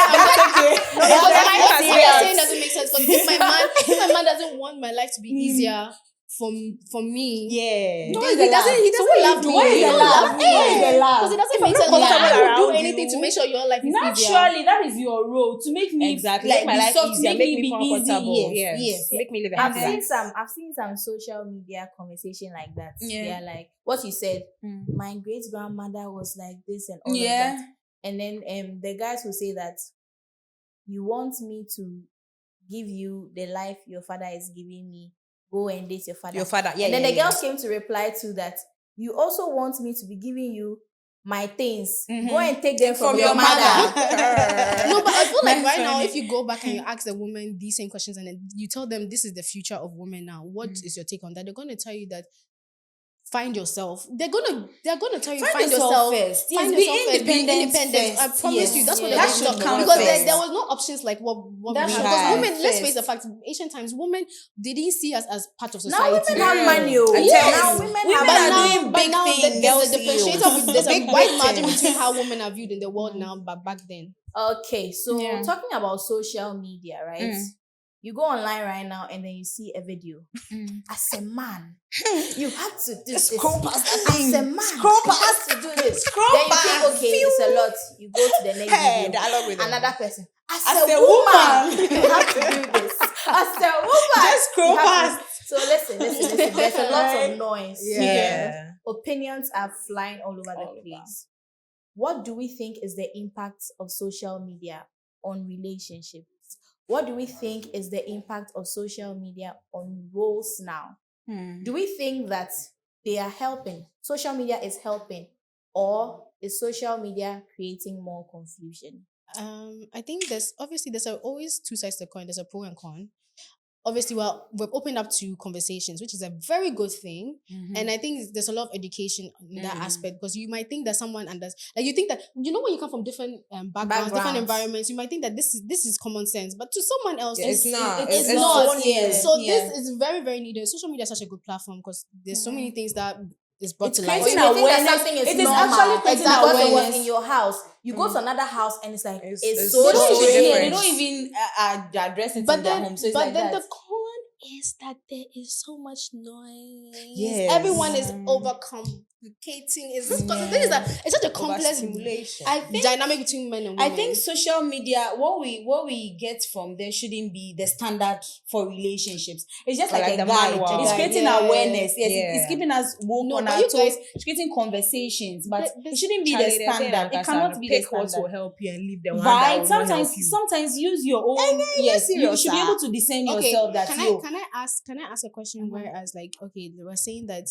S3: No,
S4: Because
S3: that's
S4: what you're
S3: serious.
S4: saying doesn't make sense. Because if my man doesn't want my life to be easier for me,
S3: Yeah.
S1: No,
S4: he doesn't
S1: So what you
S4: love
S1: do?
S4: me.
S1: Why is
S4: He
S1: the
S4: don't
S1: laugh?
S4: love me.
S1: Why is the laugh?
S4: Because it doesn't
S3: If I'm
S4: make sense.
S3: not
S4: Because I
S3: comfortable
S4: would do
S3: around
S4: anything to
S3: you,
S4: make sure your life is easier.
S1: Naturally, that is your role to make me
S3: Exactly.
S1: like
S3: Make my
S1: be
S3: life
S1: soft,
S3: easier.
S1: make
S3: Make
S1: me
S3: me
S1: be
S3: comfortable.
S1: easy.
S3: Yes.
S1: Yes.
S3: Make me live a
S2: I've
S3: happy
S2: seen
S3: life.
S2: I've seen some social media conversation like that.
S1: Yeah.
S2: They are like what you said.
S1: Mm.
S2: My great grandmother was like this and all of
S1: Yeah.
S2: that. And then the guys will say that you want me to give you the life your father is giving me. Go and date your father.
S3: Your father. Yeah.
S2: And then
S3: yeah,
S2: the
S3: yeah.
S2: girls came to reply to that. You also want me to be giving you my things.
S1: Mhm.
S2: Go and take them from,
S1: From
S2: your
S1: your
S2: mother.
S4: No, but I feel like
S1: That's
S4: right now,
S1: funny.
S4: if you go back and you ask the woman these same questions and then you tell them this is the future of women now, what is your take on that? They're going to tell you that find yourself. They're gonna tell you find yourself
S1: first. Yes,
S4: Find
S1: be
S4: yourself first, be
S1: independent
S4: independent. I
S1: first.
S4: promise
S1: Yes.
S4: you, that's what
S2: Yeah.
S4: they're
S1: That
S4: going to
S1: should
S4: tell
S1: come
S4: because
S1: first.
S4: there was no options like what
S2: That
S4: we
S2: should
S4: have. Because
S2: come
S4: women, let's
S1: first.
S4: face the fact, ancient times, women they didn't see us as part of
S2: Now
S4: society.
S2: women have money. Oh.
S3: I tell
S2: Yes.
S3: you.
S2: Now women
S1: Women
S2: have
S1: are
S2: money.
S1: doing
S4: but
S1: big
S4: now
S1: things.
S4: there's a
S3: Girls
S4: differentiator. There's a
S3: Big,
S4: wide
S3: big
S4: margin
S3: things.
S4: between how women are viewed in the world now, but back then.
S2: Okay, so
S1: Yeah.
S2: talking about social media, right?
S1: Mm.
S2: You go online right now and then you see a video. As a man, you have to do this.
S1: Scroll past that
S2: As
S1: thing.
S2: a man,
S1: Scroll
S2: you have
S1: past.
S2: to do this.
S1: Scroll
S2: Then you
S1: past.
S2: think, okay, it's a lot. You go to the next
S3: Hey,
S2: video.
S3: dialogue with them.
S2: Another person. As
S1: As
S2: a
S1: a
S2: woman,
S1: woman.
S2: you have to do this. As a woman,
S1: Just scroll
S2: you have to-
S1: past.
S2: So listen. There's a lot of noise.
S3: Yeah.
S2: Opinions are flying all over the place. What do we think is the impact of social media on relationships? What do we think is the impact of social media on roles now? Do we think that they are helping? Social media is helping, or is social media creating more confusion?
S4: I think there's always two sides to the coin. There's a pro and con. Obviously, we've opened up to conversations, which is a very good thing. And I think there's a lot of education in that aspect because you might think that someone like you think that when you come from different backgrounds, different environments, you might think that this is common sense, but to someone else,
S3: It's not.
S4: It's
S3: It's
S4: not.
S3: so
S1: Yes.
S4: So
S1: Yeah.
S4: this is very, very needed. Social media is such a good platform because there's so many things that is brought
S1: It's
S4: to light.
S2: Or you
S1: creating
S2: may think that
S1: awareness.
S2: something is
S1: It is
S2: normal
S1: actually creating
S2: because it was
S1: awareness.
S2: in your house. You go to another house and it's like
S3: It's
S2: it's
S3: so
S2: so
S1: They don't
S3: so
S1: even,
S2: strange.
S1: they
S3: different.
S1: don't even address it
S4: But
S1: in their
S4: then,
S1: home. So it's
S4: but
S1: like
S4: then
S1: that.
S4: the con is that there is so much noise.
S3: Yes.
S4: Everyone is overcomplicating. It's because the thing is that it's such a complex
S3: Overstimulation.
S1: I think
S4: dynamic between men and women.
S1: I think social media, what we get from there shouldn't be the standard for relationships. It's just
S3: Or
S1: like
S3: like
S1: a
S3: the
S1: guide.
S3: manual.
S1: It's creating
S4: Yeah.
S1: awareness. Yes,
S3: Yeah.
S1: it's keeping us woke
S4: No,
S1: on
S4: but
S1: our
S4: you
S1: toes.
S4: guys-
S1: It's creating conversations, but
S4: This-
S1: it shouldn't be
S3: Charlie,
S1: the
S3: they say
S1: standard.
S3: that
S1: It cannot be the
S3: pick what will
S1: standard.
S3: help you and leave the one that
S1: Right?
S3: will not help you.
S1: Sometimes use your own.
S3: you're
S1: Yes, you
S3: serious,
S1: should be
S3: ah.
S1: able to discern
S4: Okay,
S1: yourself that
S4: can
S1: yo.
S4: I ask a question? Whereas, like, okay, they were saying that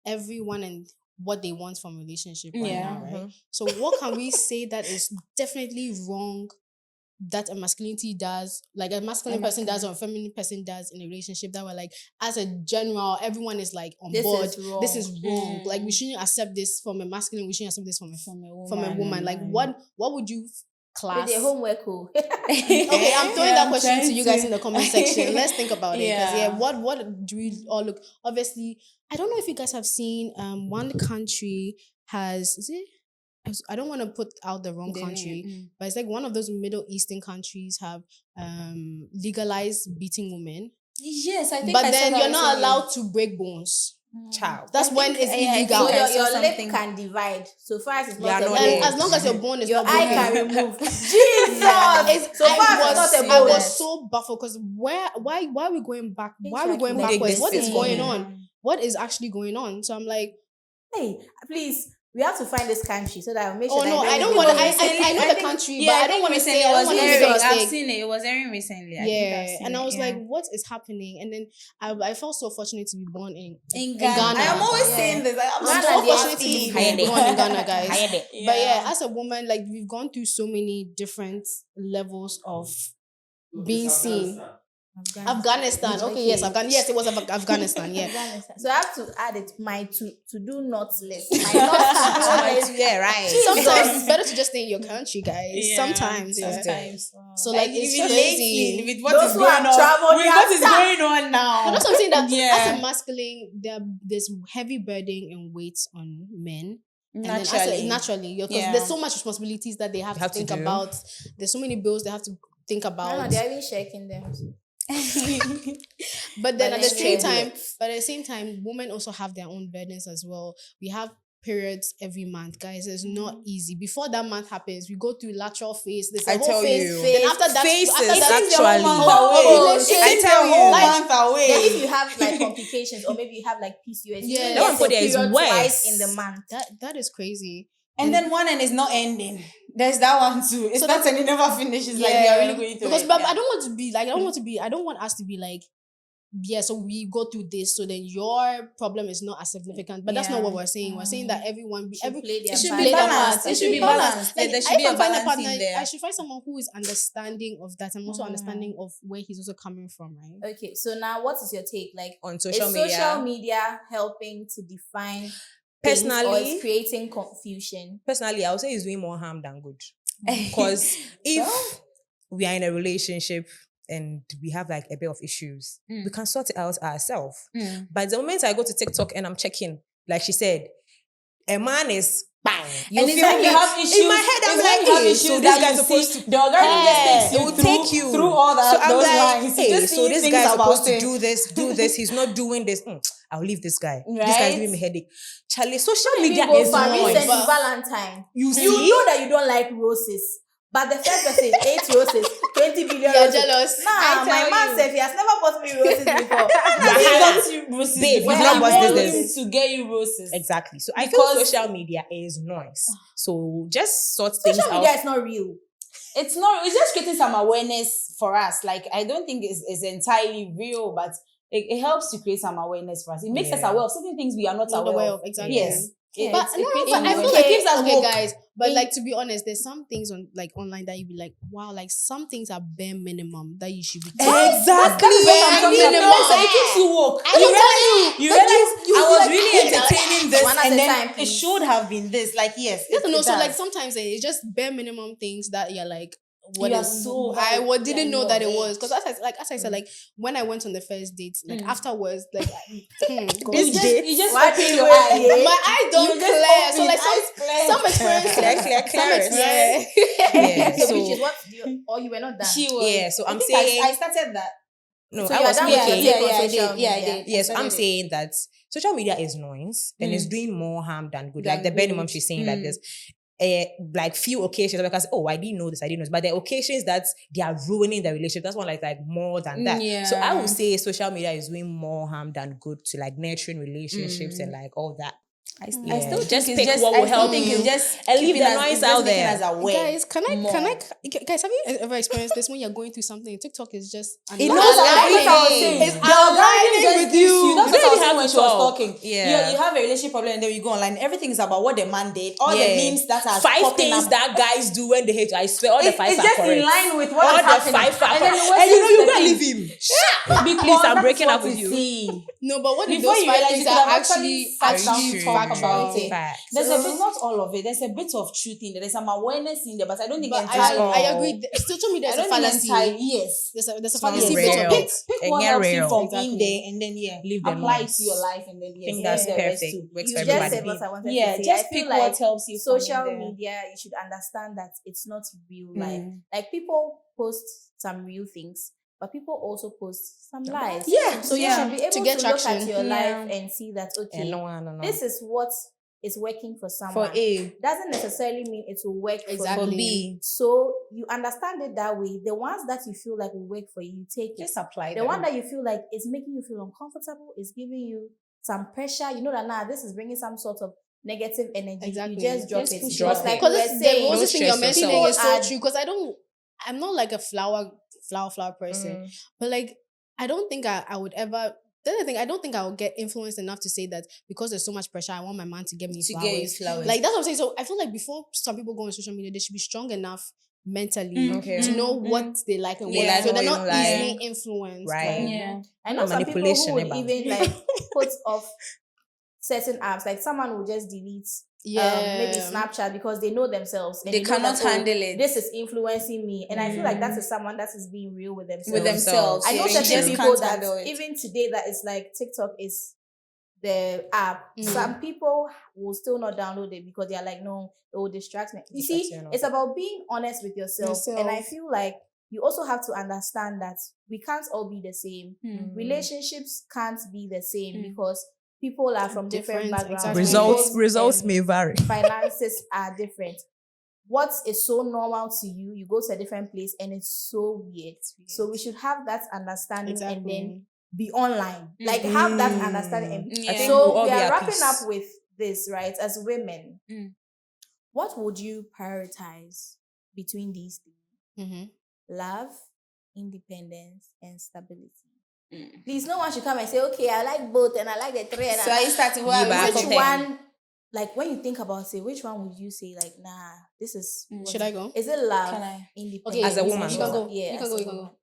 S4: everyone and what they want from relationship right
S1: Yeah.
S4: now, right? So, what can we say that is definitely wrong that a masculinity does, like a masculine person does or a feminine person does in a relationship that were like, as a general, everyone is like on
S2: This
S4: board.
S2: is wrong.
S4: This is wrong. Like, we shouldn't accept this from a masculine. We shouldn't accept this from a woman. Like,
S1: and-
S4: what would you class?
S2: With the homework, oh.
S4: Okay, I'm throwing
S1: Yeah,
S4: that
S1: I'm
S4: question to
S1: trying
S4: you guys
S1: to-
S4: in the comment section. Let's think about it. Because
S1: Yeah.
S4: what do we all look? Obviously, I don't know if you guys have seen one country has, is it I don't want to put out the wrong country, but it's like one of those Middle Eastern countries have legalized beating women.
S1: Yes, I think.
S4: But
S1: I saw
S4: then
S1: that
S4: you're not
S1: recently.
S4: allowed to break bones.
S3: Child.
S4: That's when it's illegal.
S2: So
S1: I saw
S2: your lip
S1: something.
S2: can divide. So far as it's
S3: You are
S2: not
S3: not
S2: a
S3: there.
S2: bone,
S4: As long as your bone is
S2: your
S4: not
S2: eye
S4: broken.
S2: can remove. Jesus. So far as it's not a
S4: I
S2: bone.
S4: was so baffled because why are we going back? Why are we going
S3: Like
S4: backwards?
S3: this
S4: What is
S3: is
S4: going
S3: going
S4: on? What is actually going on? So I'm like,
S2: Hey, please, we have to find this country so that I'll make sure.
S4: oh no,
S2: that
S4: I don't
S2: go
S4: want.
S2: there.
S4: I know the country, but I don't want to say. I
S1: It
S4: don't
S1: was
S4: want to make a
S1: airing. I've
S4: mistake.
S1: seen it. It was airing recently. I think
S4: Yeah,
S1: I've seen
S4: and I
S1: it,
S4: was
S1: yeah.
S4: like, what is happening? And then I felt so fortunate to be born in
S1: Ghana.
S4: Ghana.
S1: I am always
S2: Yeah.
S1: saying this. I'm
S2: Ghana,
S1: so
S2: they
S1: fortunate
S2: have
S1: to be
S3: Higher
S4: born in Ghana, guys.
S3: Higher
S4: But yeah, as a woman, like we've gone through so many different levels of being seen. Afghanistan. Okay, yes, Afghanistan. Yes, it was Afghanistan. Yeah.
S2: Afghanistan. So I have to add it my to do not list. My not to do list.
S3: Yeah, right.
S4: Sometimes it's better to just stay in your country, guys.
S1: Yeah,
S4: Sometimes. So like it's
S1: even
S4: crazy.
S1: lately, with what
S2: Those
S1: is
S2: who
S1: going
S2: have
S1: on,
S2: traveled,
S1: with
S2: they
S1: what
S2: have
S1: is going on now.
S4: But that's what I'm saying, that
S1: Yeah.
S4: as a masculine, there's heavy burden and weight on men.
S1: Naturally.
S4: Naturally, because
S1: Yeah.
S4: there's so much responsibilities that they have to think
S3: do.
S4: about. There's so many bills they have to think about.
S2: No, they're even shaking them.
S4: But then
S2: But
S4: at the same
S2: then-
S4: time, women also have their own burdens as well. We have periods every month, guys. It's not easy. Before that month happens, we go through lateral phase. There's a
S3: I
S4: whole
S3: tell
S4: phase.
S3: you.
S4: Then after that,
S3: Phases,
S4: after that,
S3: actually.
S1: I tell you,
S2: Like,
S1: month away.
S2: Then if you have like complications or maybe you have like PCOS,
S4: Yeah.
S2: you
S4: That one
S2: get
S3: for
S2: a
S3: there is
S2: period
S3: worse.
S2: twice in the month.
S4: that is crazy.
S1: And then one end is not ending. There's that one too. It
S4: So
S1: starts and it never finishes. Like we are really going through
S4: because
S1: it.
S4: but
S1: Yeah.
S4: I don't want us to be like, yeah, so we go through this, so then your problem is not as significant. But that's not
S1: Yeah.
S4: what we're saying. We're saying that everyone
S2: Should play their
S1: It should
S2: part.
S1: be
S4: play their
S1: balanced.
S4: part.
S1: It should be balanced.
S4: Like,
S1: There should
S4: if
S1: be a
S4: I find
S1: balance
S4: partner,
S1: in there.
S4: I should find someone who is understanding of that and also understanding of where he's also coming from, right?
S2: Okay, so now what is your take? Like,
S3: On
S2: is
S3: social media.
S2: social media helping to define things, or
S3: Personally-
S2: it's creating confusion?
S3: Personally, I would say it's doing more harm than good. Because if we are in a relationship and we have like a bit of issues, we can sort it out ourselves. But the moment I go to TikTok and I'm checking, like she said, a man is bang.
S1: And it's when you have issues.
S3: In my head, I'm
S1: it's
S3: like,
S1: when you have
S3: hey,
S1: issues
S3: so
S1: that
S3: this guy's
S1: you
S3: supposed
S1: see,
S3: to.
S1: the algorithm just takes
S3: It
S1: you
S3: will
S1: through,
S3: take you
S1: through all that.
S3: So I'm
S1: those
S3: like,
S1: lines.
S3: hey,
S1: Just
S3: so
S1: see
S3: this
S1: things
S3: guy's
S1: about
S3: supposed to
S1: it.
S3: do this. He's not doing this. I'll leave this guy. This
S1: Right?
S3: guy's giving me headache. Charlie, social
S2: Maybe
S3: media
S2: go
S3: is
S2: for
S3: noise.
S2: recent Valentine.
S3: You see?
S2: You know that you don't like roses. But the first person, 8 roses, 20 billion
S4: You're
S2: roses.
S4: jealous.
S2: Nah,
S3: I
S2: my
S3: tell
S2: man
S3: you.
S2: said he has never bought me roses before.
S1: He got you roses.
S3: Babe,
S1: before.
S3: you've not bought
S1: I
S3: this.
S1: want him to get you roses.
S3: Exactly. So I
S1: Because-
S3: feel social media is noise. So just sort things
S2: Social
S3: out.
S2: media is not real.
S1: It's not. It's just creating some awareness for us. Like I don't think it's entirely real, but it helps to create some awareness for us. It makes us
S3: Yeah.
S1: aware of certain things we are not
S4: Not
S1: aware
S4: aware
S1: of.
S4: of, exactly.
S1: Yes.
S4: But
S1: It creates
S4: but
S1: some
S4: I feel
S1: awareness.
S4: like
S1: It gives us
S4: okay,
S1: hope.
S4: guys. But
S1: In-
S4: like to be honest, there's some things on like online that you be like, wow, like some things are bare minimum that you should be doing.
S1: Exactly what I'm talking
S4: minimum.
S1: about. So it keeps you woke.
S4: I will tell you.
S1: You
S4: Like,
S1: realize
S4: you
S1: I was
S4: like,
S1: really
S4: like,
S1: entertaining this,
S2: one at
S1: and
S2: a
S1: then
S2: time,
S1: it
S2: please.
S1: should have been this. Like yes,
S4: Yes,
S1: it
S4: no. So
S1: does.
S4: like sometimes it's just bare minimum things that you're like, what
S1: You are
S4: is-
S1: so
S4: I
S1: high
S4: didn't
S1: on
S4: know
S1: your
S4: that it
S1: edge.
S4: was because as I said, like when I went on the first date, like afterwards, like
S1: you
S3: This
S1: just
S3: date?
S1: you just
S2: Why
S1: open
S2: did
S1: your
S2: you
S1: eyes.
S2: wait?
S4: my eyes don't
S1: You just
S4: clear. So
S1: open,
S4: like
S1: eyes clear.
S4: some experiences,
S3: Clear,
S4: some experiences.
S3: Yeah.
S2: So,
S3: So
S2: which is what or you were not done.
S1: She was.
S3: Yeah, so
S1: I
S3: I'm
S1: think
S3: saying-
S1: I started that.
S3: no,
S2: So
S3: I
S2: you're
S3: was
S2: done with
S3: speaking.
S2: your take on
S1: I
S2: social
S1: did. Yeah, I
S2: media.
S1: did.
S3: Yes,
S1: I
S3: I'm
S1: started it.
S3: saying that social media is noise and it's doing more harm than good. Like the
S1: Than
S3: minimum
S1: good.
S3: she's saying like this. Like few occasions because I didn't know this, but the occasions that they are ruining the relationship, that's one like more than that.
S1: Yeah.
S3: So I would say social media is doing more harm than good to like nurturing relationships and like all that.
S1: I
S3: Yeah.
S1: still think
S3: Just
S1: it's
S3: pick
S1: just,
S3: what
S1: I
S3: will
S1: still
S3: help
S1: think
S3: you
S1: it's just
S3: and leave
S1: keeping
S3: the
S1: us-
S3: noise
S1: it's just
S3: out
S1: making
S3: there.
S1: us aware.
S4: Guys, can I
S1: more.
S4: guys, have you ever experienced this when you're going through something? TikTok is just
S3: It
S4: alive.
S3: knows
S1: everything.
S4: It's
S1: The algorithm
S4: aligning
S1: just
S4: with
S1: gives
S4: you.
S1: That's
S3: You
S1: what I
S3: don't
S1: was saying
S3: have
S1: when
S3: to
S1: she was
S3: talk.
S1: talking.
S3: Yeah.
S1: You have a relationship problem and then you go online. Everything is about what the man did. All the memes that are
S3: 5
S1: popping
S3: things
S1: up.
S3: that guys do when they hate you. I swear, all the 5
S1: It's
S3: are
S1: just
S3: correct.
S1: in line with what
S3: all
S1: is
S3: the
S1: happening.
S3: 5 are
S1: And then
S3: correct.
S1: it
S3: And you know you
S1: wasn't
S3: better
S1: the
S3: leave him. Be please, I'm
S1: That's
S3: breaking
S1: what
S3: up with
S1: we
S3: you.
S1: see.
S4: No, but what if
S1: Before
S4: those
S1: you
S4: 5
S1: realize,
S4: things
S1: you could
S4: are
S1: have
S4: actually
S1: sat down to talk
S3: true.
S1: about it.
S3: Facts.
S1: There's a bit, not all of it. There's a bit of truth in there. There's some awareness in there, but I don't think
S4: But
S1: entirely.
S4: I agree. Social media
S1: I
S4: is a
S1: don't think
S4: fallacy.
S1: entirely. Yes.
S4: There's a
S3: not
S4: fallacy
S3: real.
S4: bit of it.
S1: Pick what
S3: And yeah,
S1: helps you
S3: real.
S1: from
S4: Exactly.
S1: in there, and then
S3: Leave the
S1: apply
S3: noise.
S1: to your life, and then
S3: I think that's
S1: the rest
S3: perfect.
S1: too.
S3: Works
S2: You
S3: for
S2: just
S3: everybody.
S2: said what I wanted
S1: Yeah,
S2: to say.
S1: just
S2: I feel
S1: pick
S2: like
S1: what helps you from
S2: social
S1: there.
S2: media, you should understand that it's not real life. Like people post some real things, but people also post some lies.
S1: Yeah,
S2: So you
S1: yeah.
S2: should be able
S4: To
S2: to,
S4: get
S2: look at
S4: traction.
S2: your
S1: Yeah.
S2: life and see that okay,
S3: No.
S2: this is what is working for someone.
S1: For A,
S2: Doesn't necessarily mean it will work for
S4: Exactly.
S1: for
S2: you.
S1: B,
S2: So you understand it that way. The ones that you feel like will work for you, you take it.
S3: Just apply
S2: The
S3: them.
S2: one that you feel like is making you feel uncomfortable, is giving you some pressure. You know that now this is bringing some sort of negative energy.
S4: Exactly.
S2: You just drop
S1: Just
S2: it.
S1: push
S2: Because
S1: it.
S2: like we
S4: Because
S2: were
S4: the
S2: saying,
S4: roses thing you're
S3: stress
S4: mentioning
S3: yourself.
S4: is so
S2: People
S4: true. Because I'm not like a flower person, but like I don't think I would ever. The other thing, I don't think I would get influenced enough to say that because there's so much pressure, I want my man to get me
S1: to
S4: flowers.
S1: get his flowers.
S4: Like that's what I'm saying. So I feel like before some people go on social media, they should be strong enough mentally
S3: Okay.
S4: to know what they like and what
S1: Yeah.
S4: so they're
S3: What you
S4: not
S3: don't like.
S4: easily influenced.
S3: Right.
S4: Like,
S1: Yeah.
S2: I know some people who
S3: Manipulation,
S2: would
S3: about.
S2: even like put off certain apps. Like someone will just delete maybe Snapchat because they know themselves and
S1: They
S2: know
S1: cannot
S2: that,
S1: handle it.
S2: This is influencing me, and I feel like that is someone that is being real with themselves.
S1: With themselves.
S2: I know
S1: yeah, you
S2: certain
S1: just
S2: people
S1: can't
S2: that
S1: handle it.
S2: even today that is like TikTok is the app. Some people will still not download it because they are like, no, it will distract me. You see,
S3: Distract you,
S2: it's about being honest with yourself. And I feel like you also have to understand that we can't all be the same. Relationships can't be the same because people are from different backgrounds.
S4: exactly.
S3: Results may vary.
S2: Finances are different. What is so normal to you, you go to a different place and it's so weird. So we should have that understanding and then be online. Like have that understanding. And
S1: I think
S2: so
S3: we'll all
S2: we
S3: be
S2: are
S3: at
S2: wrapping
S3: peace.
S2: up with this, right? As women,
S1: Mm.
S2: what would you prioritize between these things?
S4: Mm-hmm.
S2: Love, independence, and stability. Please, no one should come and say, okay, I like both and I like the three. And
S1: So I started
S3: Yeah, but
S2: which
S3: okay.
S2: one, like when you think about it, which one would you say, like, nah, this is.
S4: Should I go?
S2: Is it love?
S1: Can I?
S2: Independence?
S4: Okay,
S3: As a woman,
S4: you can go.
S2: Yeah,
S4: you can
S2: as
S4: go.
S2: a
S4: You can
S2: woman.
S4: go.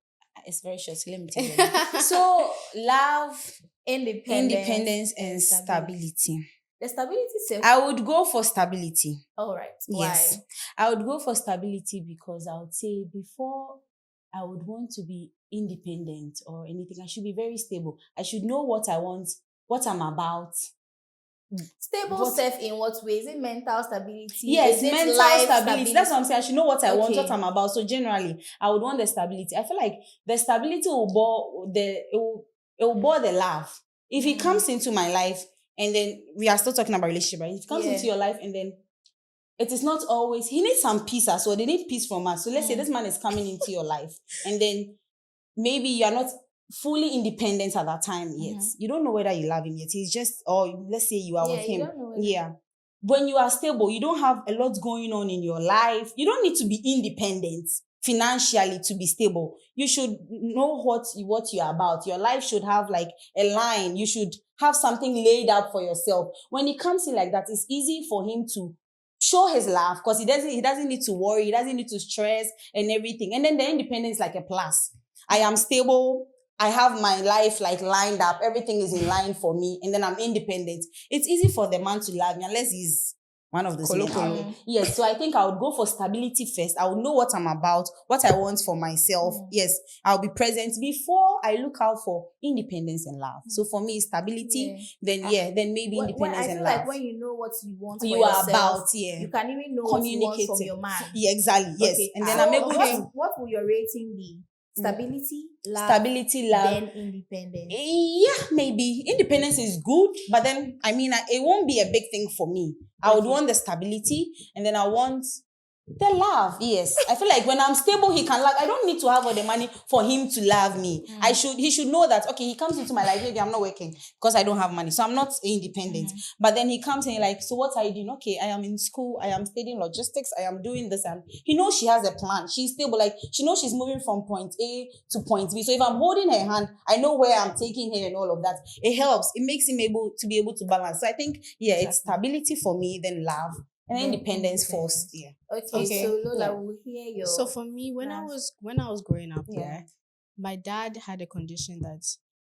S1: It's very short. So let me tell you. So love, independence, and stability.
S2: The stability self.
S1: I would go for stability.
S2: All right.
S1: Yes.
S2: Why?
S1: I would go for stability because I would say before I would want to be independent or anything, I should be very stable. I should know what I want, what I'm about.
S2: Stable self in what way? Is it mental stability?
S1: Yes,
S2: Is it
S1: mental
S2: life
S1: stability. That's what I'm saying. I should know what I want, what
S2: Okay.
S1: I'm about. So generally, I would want the stability. I feel like the stability will bore the love. If he comes into my life and then we are still talking about relationship, right? If he comes into your life and then it is not always, he needs some peace as well. They need peace from us. So let's say this man is coming into your life and then maybe you are not fully independent at that time yet. You don't know whether you love him yet. He's just, or let's say you are with
S2: you
S1: him.
S2: don't know whether-
S1: Yeah. When you are stable, you don't have a lot going on in your life. You don't need to be independent financially to be stable. You should know what you're about. Your life should have like a line. You should have something laid out for yourself. When it comes in like that, it's easy for him to show his love because he doesn't need to worry. He doesn't need to stress and everything. And then the independence is like a plus. I am stable. I have my life like lined up. Everything is in line for me. And then I'm independent. It's easy for the man to love me unless he's one of those men out there. Yes, so I think I would go for stability first. I would know what I'm about, what I want for myself. Yes, I'll be present before I look out for independence and love. So for me, stability, then maybe independence
S2: I
S1: and
S2: feel
S1: love.
S2: like when you know what you want for
S1: You are
S2: yourself,
S1: about, yeah.
S2: you can even know what you want from
S1: Communicating.
S2: your man.
S1: Yeah, exactly. Yes.
S2: Okay.
S1: And then
S2: So
S1: I'm able to
S2: what will your rating be? Stability, love,
S1: love.
S2: then independence.
S1: Yeah, maybe. Independence is good, but then, I mean, it won't be a big thing for me. I would want the stability, and then I want the love. Yes. I feel like when I'm stable, he can love. I don't need to have all the money for him to love me. He should know that, okay, he comes into my life, maybe I'm not working because I don't have money. So I'm not independent. But then he comes and like, so what are you doing? Okay, I am in school. I am studying logistics. I am doing this. And he knows she has a plan. She's stable. Like, she knows she's moving from point A to point B. So if I'm holding her hand, I know where I'm taking her and all of that. It helps. It makes him able to balance. So I think, it's stability for me, then love. And then independence first, yeah.
S2: Okay, so Lola, we'll hear your.
S4: So for me, when I was growing up,
S1: Yeah.
S4: my dad had a condition that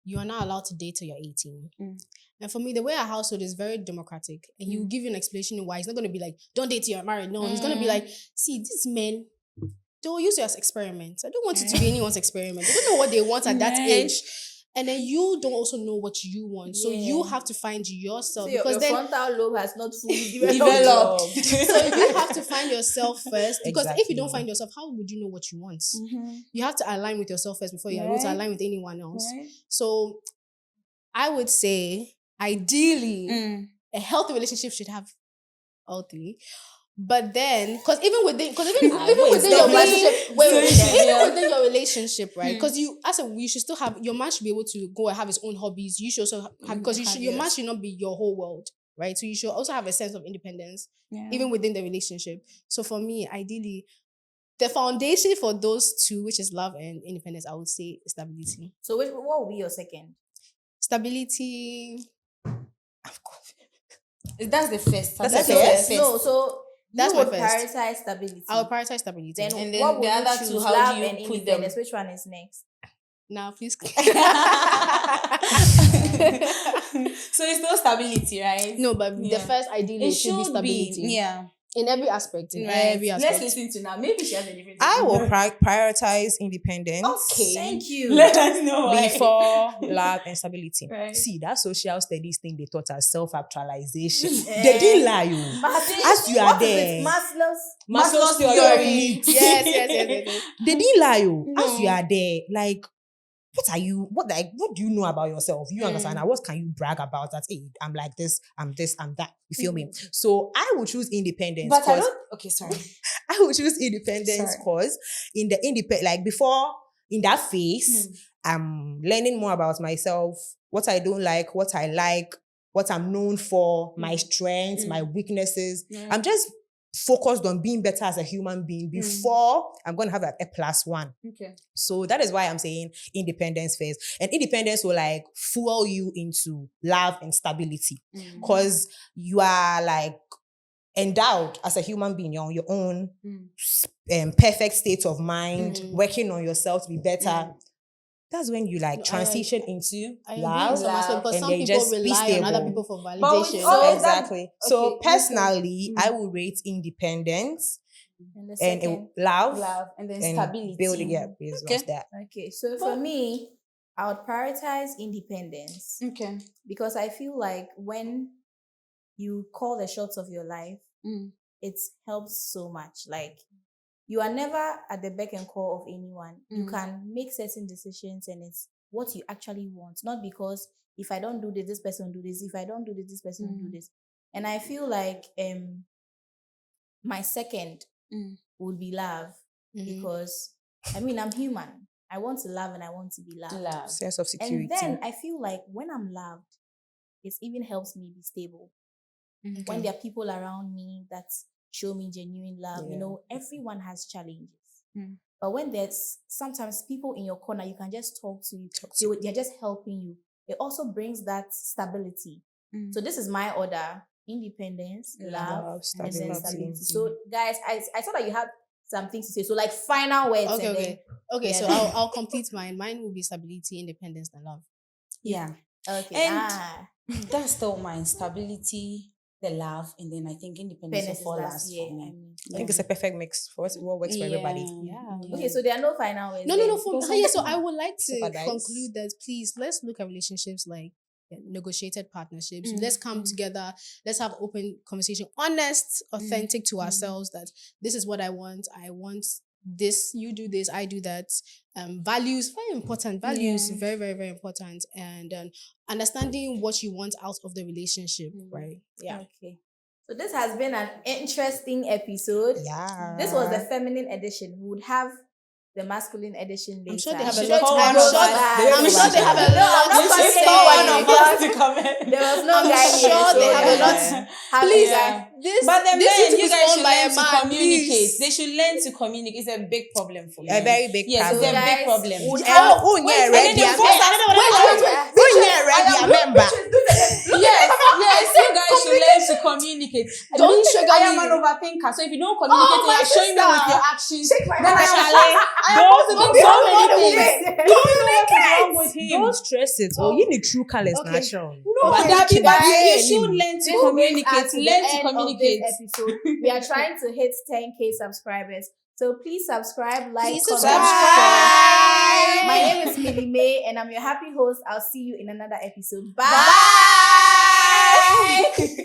S4: you are not allowed to date till you're 18. And for me, the way our household is very democratic, and he will give you an explanation why. He's not going to be like, don't date till you're married. No, he's going to be like, see, these men, they will use you as experiments. I don't want you to be anyone's experiment. They don't know what they want at that age. and then you don't also know what you want. So you
S2: Yeah.
S4: have to find yourself,
S2: So your
S4: because then
S2: frontal lobe has not fully
S1: Developed.
S4: so you have to find yourself first, because if you don't
S3: Exactly.
S4: find yourself, how would you know what you want?
S1: Mm-hmm.
S4: You have to align with yourself first before you're able to
S1: Right.
S4: align with anyone else.
S1: Right.
S4: So I would say, ideally,
S1: Mm.
S4: a healthy relationship should have all three. But then, because even within your relationship, within your relationship, right? Because you should still have, your man should be able to go and have his own hobbies. You should also have, because your man should not be your whole world, right? So you should also have a sense of independence, even within the relationship. So for me, ideally, the foundation for those two, which is love and independence, I would say stability.
S2: So what will be your second?
S4: Stability.
S1: That's the first.
S3: That's
S1: the
S3: the first?
S2: No, so
S4: That's
S2: you
S4: my
S2: would
S4: first.
S2: prioritize stability.
S4: I would prioritize stability.
S2: Then,
S1: And then
S2: what would
S1: the
S2: you
S1: other
S2: choose?
S1: two, how
S2: Love
S1: do you
S2: and
S1: put them?
S2: independence. Which one is next?
S4: Now, please.
S1: So it's still stability, right?
S4: No, but the first ideally
S1: It
S4: should be stability.
S1: Yeah.
S4: In every aspect. In
S1: Right.
S4: every aspect.
S1: Let's listen to now. Maybe she has a different.
S3: I will prioritize independence.
S1: Okay.
S2: Thank you.
S1: Let us know why.
S3: Before love and stability.
S1: Right.
S3: See, that social studies thing they taught us self-actualization. They didn't lie you. As you are
S2: What is
S3: there.
S2: it?
S3: Maslow's theory.
S4: Yes.
S3: They didn't lie you.
S1: No.
S3: As you are there, like, what do you know about yourself? You understand? Now, what can you brag about that? Hey, I'm like this, I'm that. You feel me? So I would choose independence.
S1: But I
S3: 'cause-
S1: don't. Okay, sorry.
S3: I would choose independence because in the like before in that phase, I'm learning more about myself, what I don't like, what I like, what I'm known for, my strengths, my weaknesses. I'm just focused on being better as a human being before I'm going to have a +1.
S1: Okay.
S3: So that is why I'm saying independence first. And independence will like fuel you into love and stability because you are like endowed as a human being. You're on your own perfect state of mind, working on yourself to be better. That's when you like transition into love.
S4: Because
S3: and
S4: some
S3: then
S4: people
S3: just be
S4: rely on other
S3: stable.
S4: people for
S1: But
S4: validation.
S1: with
S3: Exactly. So
S1: okay,
S3: personally, I will rate independence
S2: And the
S3: and
S2: second.
S3: love
S1: and then
S3: and
S1: stability.
S3: building up based
S1: Okay.
S3: on that.
S2: Okay, so for me, I would prioritize independence
S1: Okay.
S2: because I feel like when you call the shots of your life, it helps so much. Like, you are never at the beck and call of anyone. You can make certain decisions and it's what you actually want. Not because if I don't do this, this person will do this. If I don't do this, this person will do this. And I feel like my second would be love because, I mean, I'm human. I want to love and I want to be loved.
S1: Love.
S3: Sense of security.
S2: And then I feel like when I'm loved, it even helps me be stable. When there are people around me that show me genuine love, you know, everyone has challenges. But when there's sometimes people in your corner, you can just talk to, they're just helping you. It also brings that stability. So this is my order: independence, love, and then stability. So guys, I saw that you had some things to say. So like final words.
S4: Okay. So I'll complete mine. Mine will be stability, independence, and love.
S1: Yeah.
S2: Okay.
S1: And that's still mine. Stability, the love, and then I think independence will fall last for me.
S3: I think it's a perfect mix for what works for everybody.
S4: Yeah.
S2: Okay, so there are no final words.
S4: No.
S2: then.
S4: So I would like to
S3: advice.
S4: conclude that please let's look at relationships like negotiated partnerships. Let's come together. Let's have open conversation, honest, authentic to ourselves. That this is what I want. I want this. You do this. I do that. Values, very important. Values, very, very, very important. And understanding what you want out of the relationship, right? Yeah.
S2: Okay. So this has been an interesting episode.
S3: Yeah.
S2: This was the feminine edition. We would have the masculine edition later.
S4: I'm sure they have a
S1: Should
S4: lot.
S1: call
S4: I'm
S1: one of
S4: sure
S1: us.
S4: they have a lot
S2: I'm
S4: to
S2: not
S4: say.
S2: saying one of us
S1: to comment.
S2: There was no
S4: I'm
S2: guy here.
S4: sure
S2: so
S4: they have a
S2: yeah.
S4: lot.
S2: Have
S4: Please,
S2: a guy.
S1: But then
S4: this
S1: men,
S4: YouTube
S1: you
S4: is
S1: guys
S4: owned
S1: should
S4: by a
S1: learn to
S4: man,
S1: communicate.
S4: please.
S1: They should learn to communicate. It's a big problem for
S3: A
S1: men.
S3: very big
S1: Yes,
S3: problem.
S1: it's a
S2: Guys,
S1: big problem.
S2: would
S3: Yeah, ready.
S1: Yes, you guys should learn to communicate.
S4: Don't trigger
S1: I am
S4: me.
S1: an overthinker, so if you don't communicate and
S4: my
S1: you're showing me
S4: sister.
S1: with your actions,
S2: my
S1: then
S2: hand.
S1: wrong with him.
S3: Don't stress it. Oh, you need true colors,
S2: Okay.
S3: natural.
S1: No,
S2: Okay,
S1: but you
S2: guys,
S1: should learn to
S2: This brings us
S1: communicate.
S2: to the
S1: Learn to
S2: end of
S1: communicate.
S2: this episode. We are trying to hit 10K subscribers. So please subscribe, like,
S4: Please
S2: comment,
S4: subscribe.
S2: share. My name is Millie May, and I'm your happy host. I'll see you in another episode. Bye.
S3: Bye.